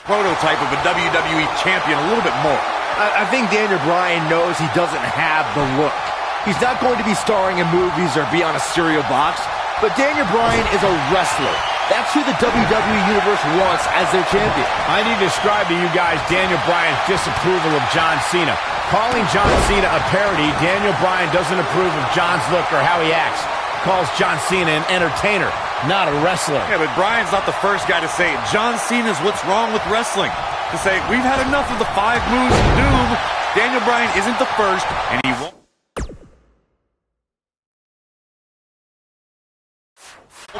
prototype of a WWE champion a little bit more. I think Daniel Bryan knows he doesn't have the look. He's not going to be starring in movies or be on a cereal box, but Daniel Bryan is a wrestler. That's who the WWE Universe wants as their champion. I need to describe to you guys Daniel Bryan's disapproval of John Cena. Calling John Cena a parody, Daniel Bryan doesn't approve of John's look or how he acts. Calls John Cena an entertainer, not a wrestler. Yeah, but Bryan's not the first guy to say it. John Cena's what's wrong with wrestling. To say, we've had enough of the 5 moves of doom. Daniel Bryan isn't the first, and he won't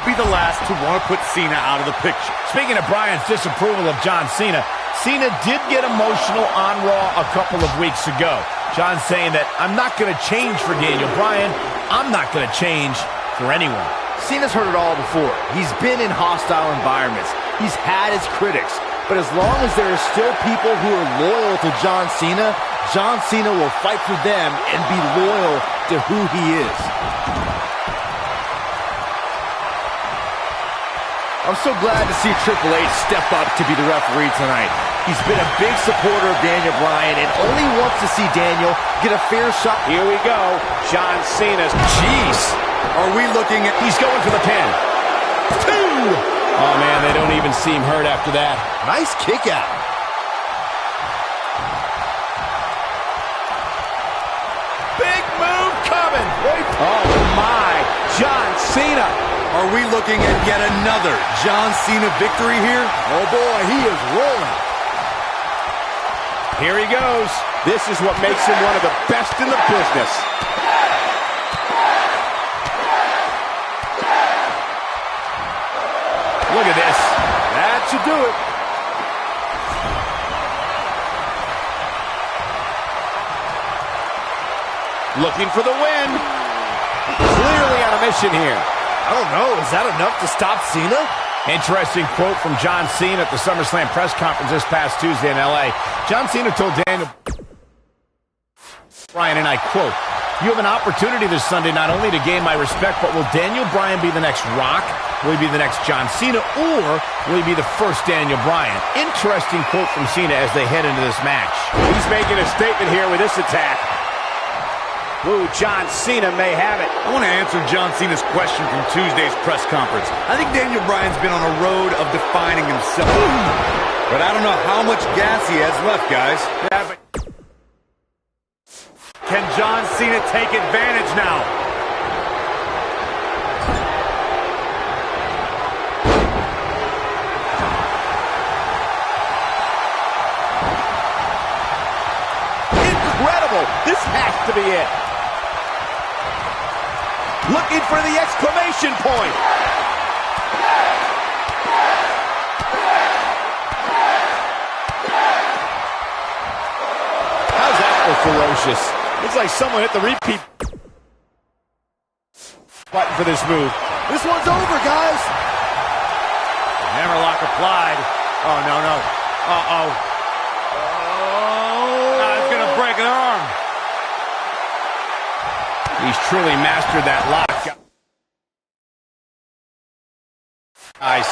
be the last to want to put Cena out of the picture. Speaking of Bryan's disapproval of John Cena, Cena did get emotional on Raw a couple of weeks ago. John saying that, I'm not going to change for Daniel Bryan. I'm not going to change for anyone. Cena's heard it all before. He's been in hostile environments. He's had his critics. But as long as there are still people who are loyal to John Cena will fight for them and be loyal to who he is. I'm so glad to see Triple H step up to be the referee tonight. He's been a big supporter of Daniel Bryan and only wants to see Daniel get a fair shot. Here we go. John Cena's. Jeez. Are we looking at... He's going for the pin. 2! Oh, man, they don't even seem hurt after that. Nice kick out. Big move coming. Oh, my. John Cena. Are we looking at yet another John Cena victory here? Oh, boy, he is rolling. Here he goes. This is what makes him one of the best in the business. Look at this. That should do it. Looking for the win. Clearly on a mission here. I don't know. Is that enough to stop Cena? Interesting quote from John Cena at the SummerSlam press conference this past Tuesday in L.A. John Cena told Daniel Bryan, and I quote, "You have an opportunity this Sunday not only to gain my respect, but will Daniel Bryan be the next Rock? Will he be the next John Cena? Or will he be the first Daniel Bryan?" Interesting quote from Cena as they head into this match. He's making a statement here with this attack. Ooh, John Cena may have it. I want to answer John Cena's question from Tuesday's press conference. I think Daniel Bryan's been on a road of defining himself. But I don't know how much gas he has left, guys. Yeah, but can John Cena take advantage now? Incredible. This has to be it. Looking for the exclamation point. How's that for ferocious? Looks like someone hit the repeat button for this move. This one's over, guys. Hammerlock applied. Oh, no, no. Uh-oh. Oh, it's going to break an arm. He's truly mastered that lock. Guys.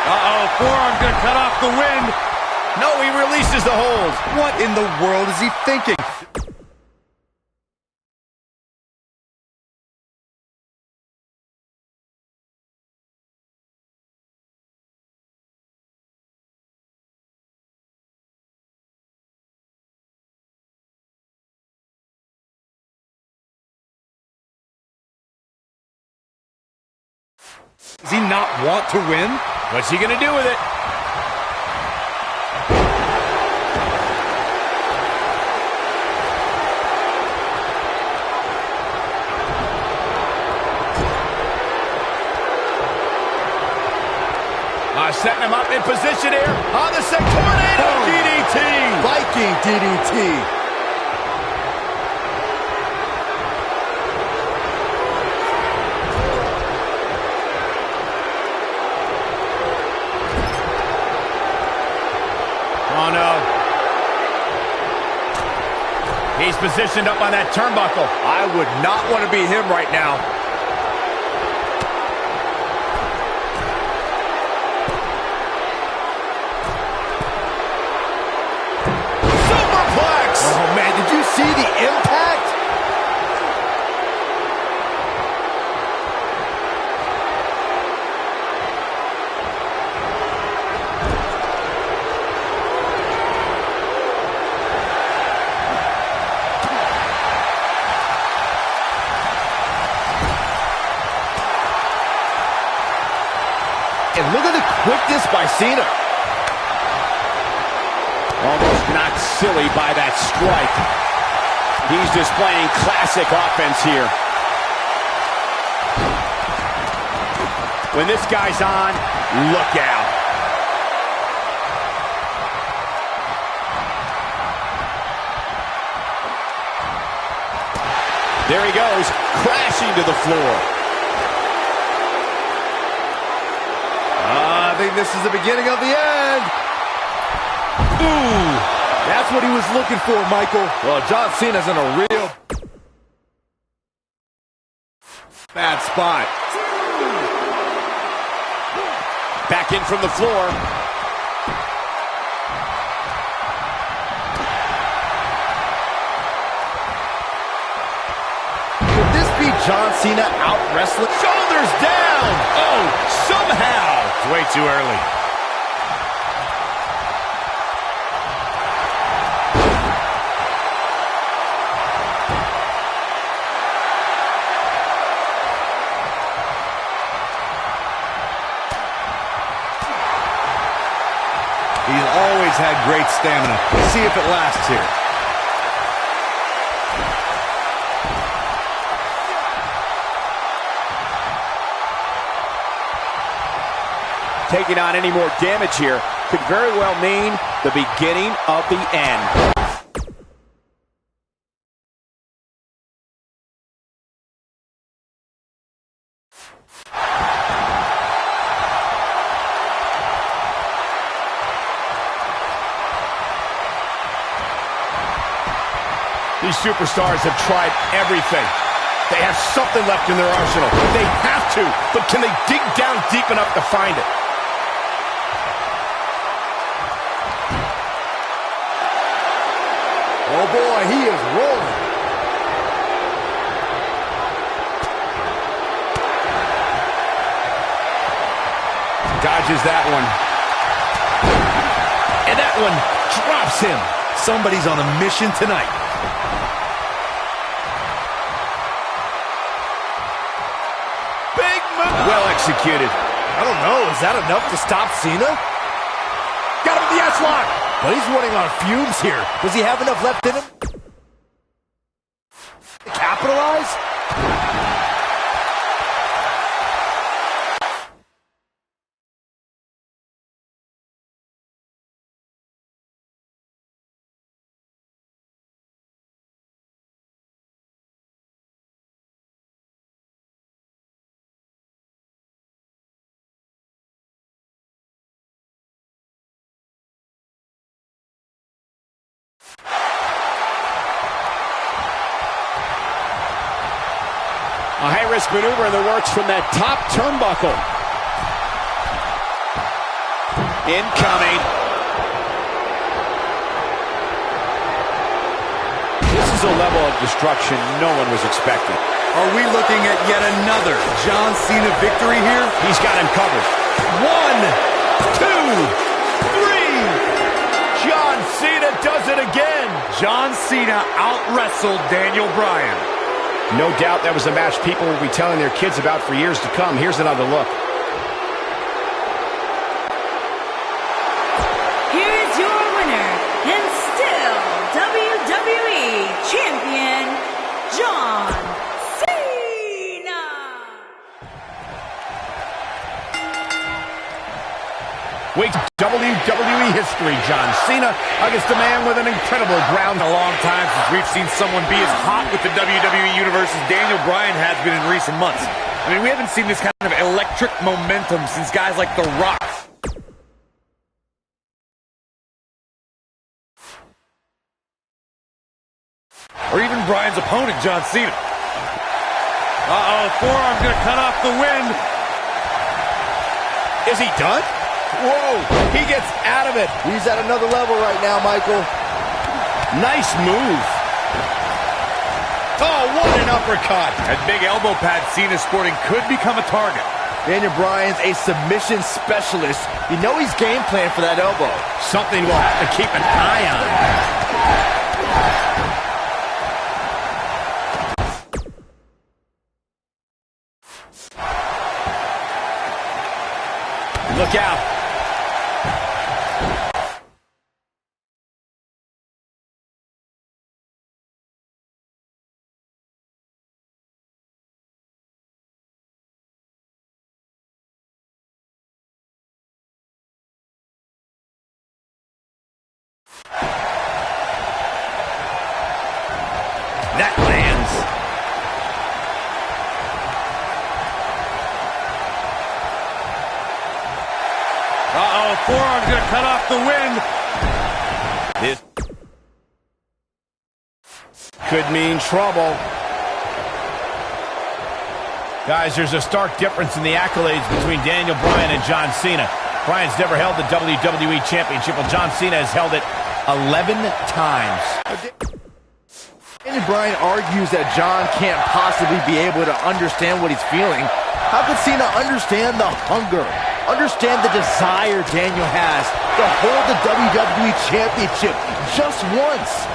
Uh-oh, forearm going to cut off the wind. No, he releases the hold. What in the world is he thinking? Does he not want to win? What's he going to do with it? Setting him up in position here on the tornado DDT. Viking DDT. Oh, no. He's positioned up on that turnbuckle. I would not want to be him right now. Superplex! Oh, man, did you see the impact? And look at the quickness by Cena. silly by that strike. He's displaying classic offense here. When this guy's on, look out. There he goes, crashing to the floor. I think this is the beginning of the end. Ooh, that's what he was looking for, Michael. Well, John Cena's in a real bad spot. Back in from the floor. Could this be John Cena out wrestling? Shoulders down. Oh, somehow. It's way too early. He's always had great stamina. Let's see if it lasts here. Taking on any more damage here could very well mean the beginning of the end. These superstars have tried everything. They have something left in their arsenal. They have to, but can they dig down deep enough to find it? Oh boy, he is rolling. Dodges that one. And that one drops him. Somebody's on a mission tonight. Big move. Well executed. I don't know, is that enough to stop Cena? Got him with the S-lock. But he's running on fumes here. Does he have enough left in him to capitalize? A high-risk maneuver in the works from that top turnbuckle. Incoming. This is a level of destruction no one was expecting. Are we looking at yet another John Cena victory here? He's got him covered. 1, 2, 3. John Cena does it again. John Cena out-wrestled Daniel Bryan. No doubt that was a match people will be telling their kids about for years to come. Here's another look. Here's your winner, and still WWE Champion, John Cena. Wait, WWE history, John Cena against a man with an incredible ground. A long time since we've seen someone be as hot with the WWE Universe as Daniel Bryan has been in recent months. I mean, we haven't seen this kind of electric momentum since guys like The Rock. Or even Bryan's opponent, John Cena. Uh-oh, forearm's gonna cut off the wind. Is he done? Whoa, he gets out of it. He's at another level right now, Michael. Nice move. Oh, what an uppercut. That big elbow pad Cena's sporting could become a target. Daniel Bryan's a submission specialist. You know he's game plan for that elbow. Something we'll have to keep an eye on. Look out. Forearm's gonna cut off the wind. This could mean trouble. Guys, there's a stark difference in the accolades between Daniel Bryan and John Cena. Bryan's never held the WWE Championship, while John Cena has held it 11 times. Daniel Bryan argues that John can't possibly be able to understand what he's feeling. How could Cena understand the hunger, understand the desire Daniel has to hold the WWE Championship just once?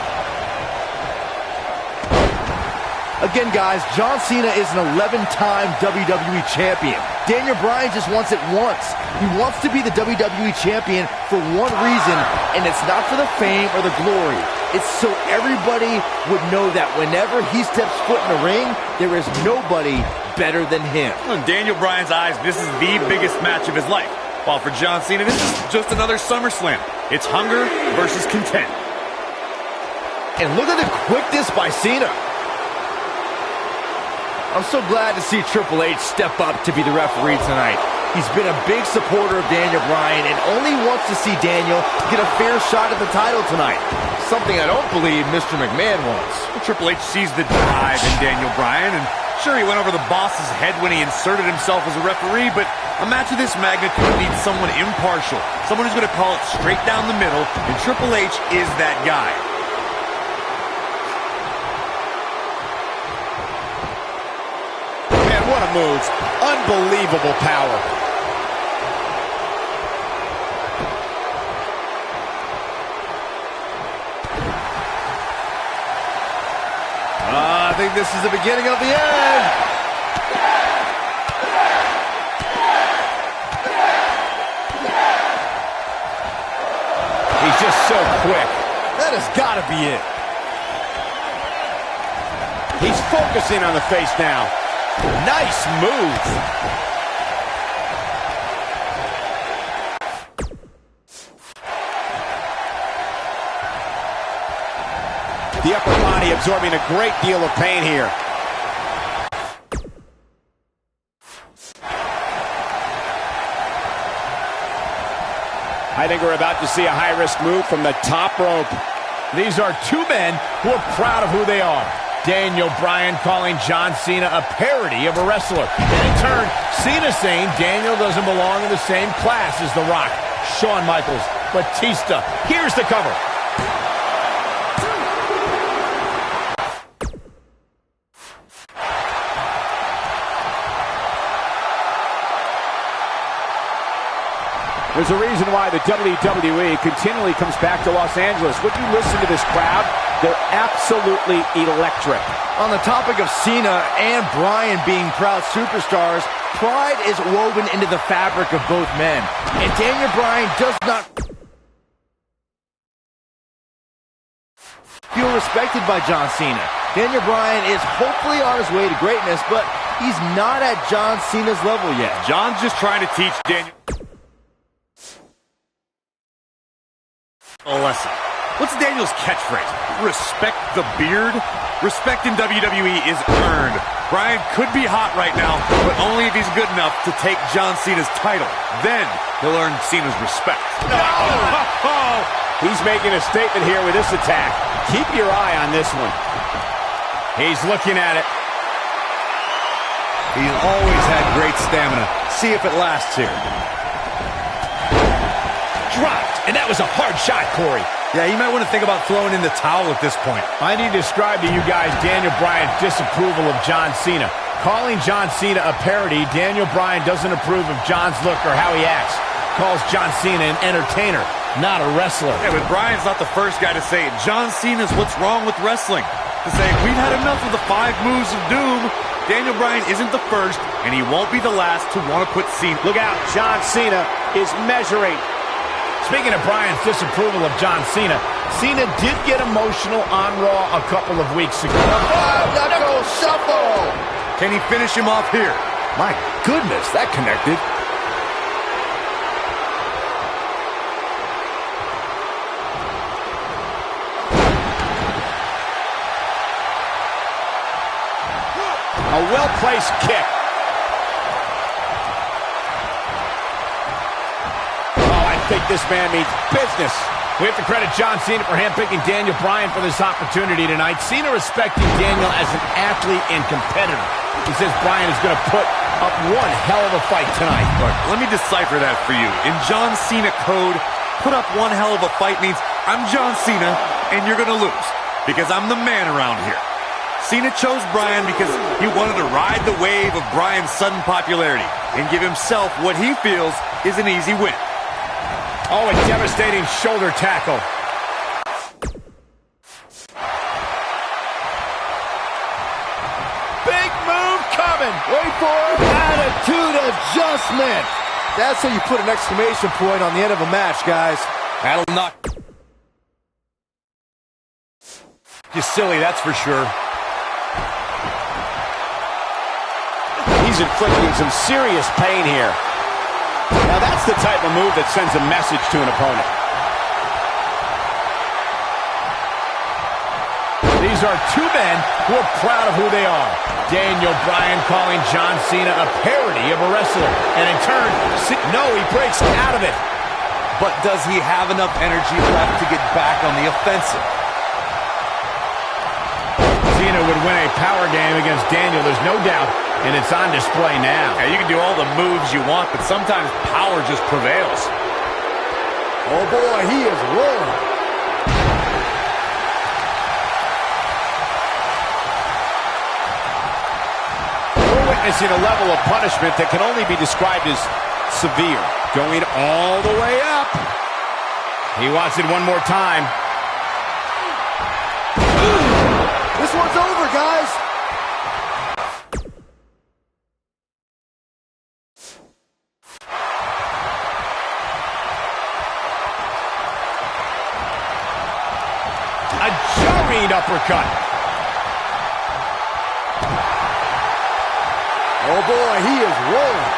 Again, guys, John Cena is an 11-time WWE Champion. Daniel Bryan just wants it once. He wants to be the WWE Champion for one reason, and it's not for the fame or the glory. It's so everybody would know that whenever he steps foot in the ring, there is nobody better than him. In Daniel Bryan's eyes, this is the biggest match of his life. While for John Cena, this is just another SummerSlam. It's hunger versus content. And look at the quickness by Cena. I'm so glad to see Triple H step up to be the referee tonight. He's been a big supporter of Daniel Bryan and only wants to see Daniel get a fair shot at the title tonight. Something I don't believe Mr. McMahon wants. Well, Triple H sees the drive in Daniel Bryan, and sure, he went over the boss's head when he inserted himself as a referee, but a match of this magnitude needs someone impartial, someone who's going to call it straight down the middle, and Triple H is that guy. What a move. Unbelievable power. I think this is the beginning of the end. He's just so quick. That has got to be it. He's focusing on the face now. Nice move. The upper body absorbing a great deal of pain here. I think we're about to see a high-risk move from the top rope. These are two men who are proud of who they are. Daniel Bryan calling John Cena a parody of a wrestler. And in turn, Cena saying Daniel doesn't belong in the same class as The Rock, Shawn Michaels, Batista. Here's the cover. There's a reason why the WWE continually comes back to Los Angeles. Would you listen to this crowd? They're absolutely electric. On the topic of Cena and Bryan being proud superstars, pride is woven into the fabric of both men. And Daniel Bryan does not feel respected by John Cena. Daniel Bryan is hopefully on his way to greatness, but he's not at John Cena's level yet. John's just trying to teach Daniel a lesson. What's Daniel's catchphrase? Respect the beard? Respect in WWE is earned. Bryan could be hot right now, but only if he's good enough to take John Cena's title. Then he'll earn Cena's respect. He's making a statement here with this attack. Keep your eye on this one. He's looking at it. He's always had great stamina. See if it lasts here. Dropped, and that was a hard shot, Corey. Yeah, you might want to think about throwing in the towel at this point. I need to describe to you guys Daniel Bryan's disapproval of John Cena. Calling John Cena a parody, Daniel Bryan doesn't approve of John's look or how he acts. Calls John Cena an entertainer, not a wrestler. Yeah, but Bryan's not the first guy to say it. John Cena's what's wrong with wrestling. To say, we've had enough of the 5 moves of doom. Daniel Bryan isn't the first, and he won't be the last to want to put Cena. Look out, John Cena is measuring. Speaking of Bryan's disapproval of John Cena, Cena did get emotional on Raw a couple of weeks ago. Knuckle shuffle! Can he finish him off here? My goodness, that connected. A well-placed kick. think this man means business. We have to credit John Cena for handpicking Daniel Bryan for this opportunity tonight. Cena respecting Daniel as an athlete and competitor. He says Bryan is going to put up one hell of a fight tonight. Look, let me decipher that for you. In John Cena code, put up one hell of a fight means I'm John Cena and you're going to lose because I'm the man around here. Cena chose Bryan because he wanted to ride the wave of Bryan's sudden popularity and give himself what he feels is an easy win. Oh, a devastating shoulder tackle. Big move coming. Wait for it. Attitude adjustment. That's how you put an exclamation point on the end of a match, guys. That'll knock you silly, that's for sure. He's inflicting some serious pain here. Now that's the type of move that sends a message to an opponent. These are two men who are proud of who they are. Daniel Bryan calling John Cena a parody of a wrestler. And in turn, no, he breaks out of it. But does he have enough energy left to get back on the offensive? Cena would win a power game against Daniel, there's no doubt, and it's on display now. Yeah, you can do all the moves you want, but sometimes power just prevails. Oh boy, he is rolling. We're witnessing a level of punishment that can only be described as severe. Going all the way up. He wants it one more time. This one's over, guys. A jarring uppercut. Oh boy, he is rolling.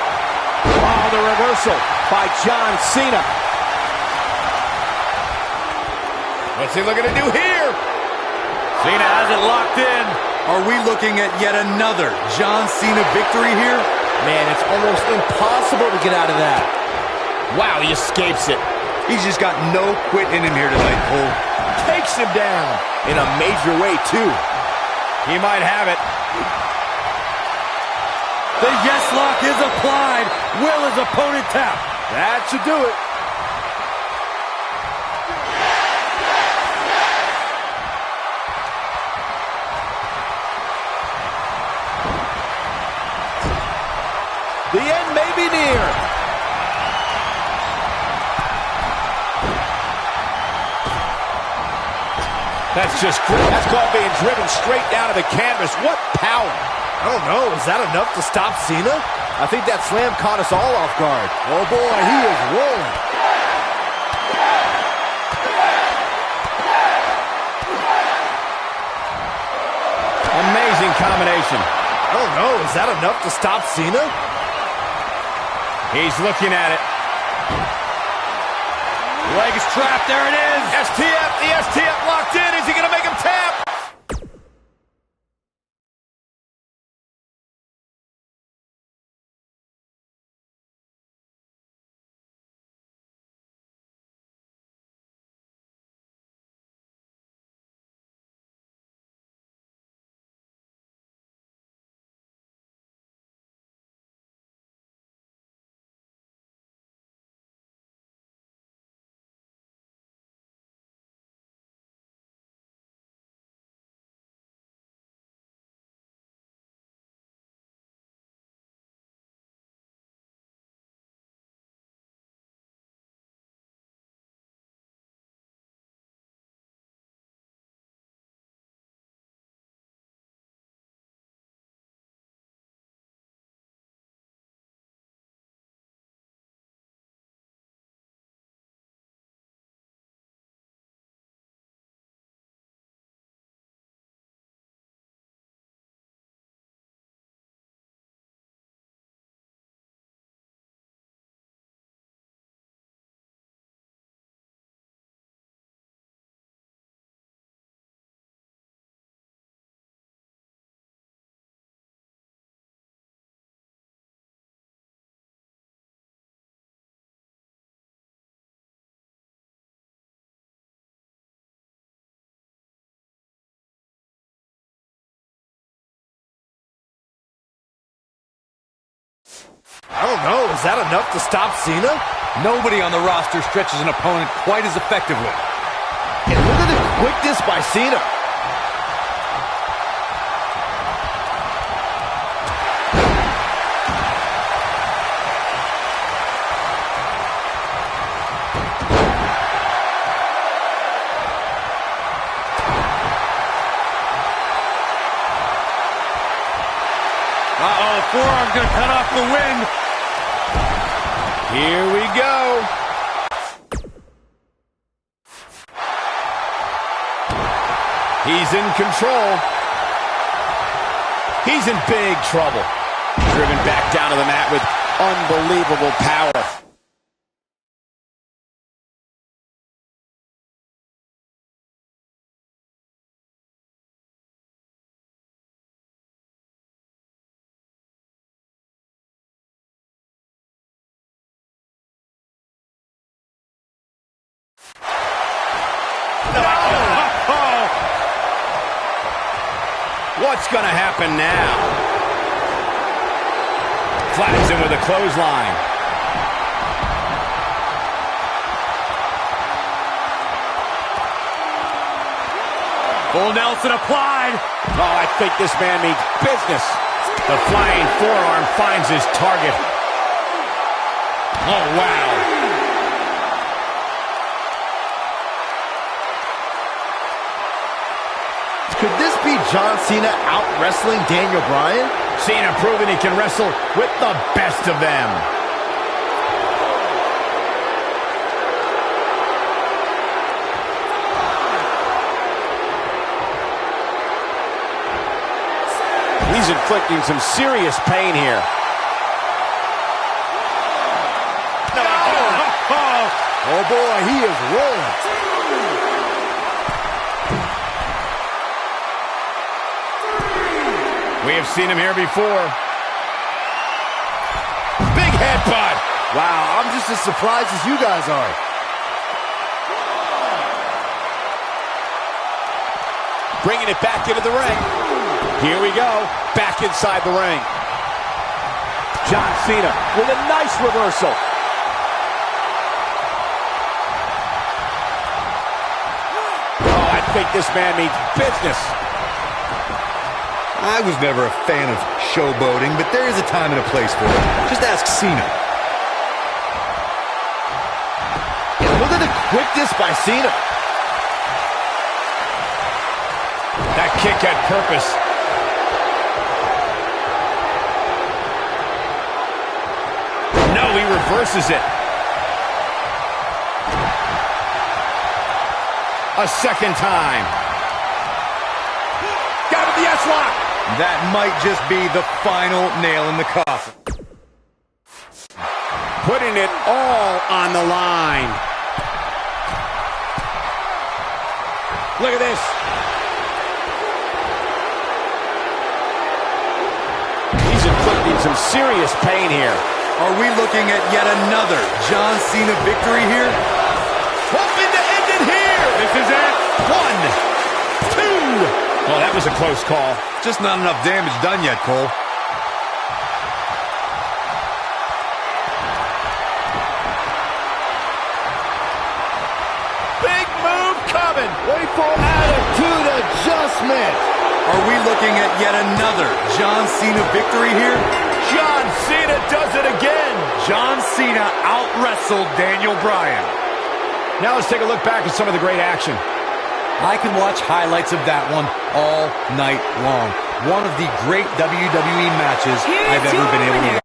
Wow, the reversal by John Cena. What's he looking to do here? Cena has it locked in. Are we looking at yet another John Cena victory here? Man, it's almost impossible to get out of that. Wow, he escapes it. He's just got no quit in him here tonight, Cole. Takes him down in a major way, too. He might have it. The yes lock is applied. Will his opponent tap? That should do it. The end may be near. That's just great. That's called being driven straight down to the canvas. What power. I don't know. Is that enough to stop Cena? I think that slam caught us all off guard. Oh, boy, he is rolling. Amazing combination. I don't know. Is that enough to stop Cena? He's looking at it. Leg is trapped. There it is. STF. The STF locked in. Is he going to make him tap? I don't know. Is that enough to stop Cena? Nobody on the roster stretches an opponent quite as effectively. And look at the quickness by Cena. Uh-oh, forearm's gonna cut off the wind. Here we go. He's in control. He's in big trouble. Driven back down to the mat with unbelievable power. What's going to happen now? Flags him with a clothesline. Full Nelson applied. Oh, I think this man means business. The flying forearm finds his target. Oh, wow. Could this be John Cena out-wrestling Daniel Bryan? Cena proving he can wrestle with the best of them. He's inflicting some serious pain here. Oh boy, he is rolling. We have seen him here before. Big headbutt. Wow, I'm just as surprised as you guys are. Bringing it back into the ring. Here we go. Back inside the ring. John Cena with a nice reversal. Oh, I think this man means business. I was never a fan of showboating, but there is a time and a place for it. Just ask Cena. And look at the quickness by Cena. That kick had purpose. No, he reverses it. A second time. Got him with the S-lock. That might just be the final nail in the coffin. Putting it all on the line. Look at this. He's inflicting some serious pain here. Are we looking at yet another John Cena victory here? Hoping to end it here. This is it. 1, 2. Oh, that was a close call. Just not enough damage done yet, Cole. Big move coming. Wait for attitude adjustment. Are we looking at yet another John Cena victory here? John Cena does it again. John Cena out-wrestled Daniel Bryan. Now let's take a look back at some of the great action. I can watch highlights of that one all night long. One of the great WWE matches I've ever been able to watch.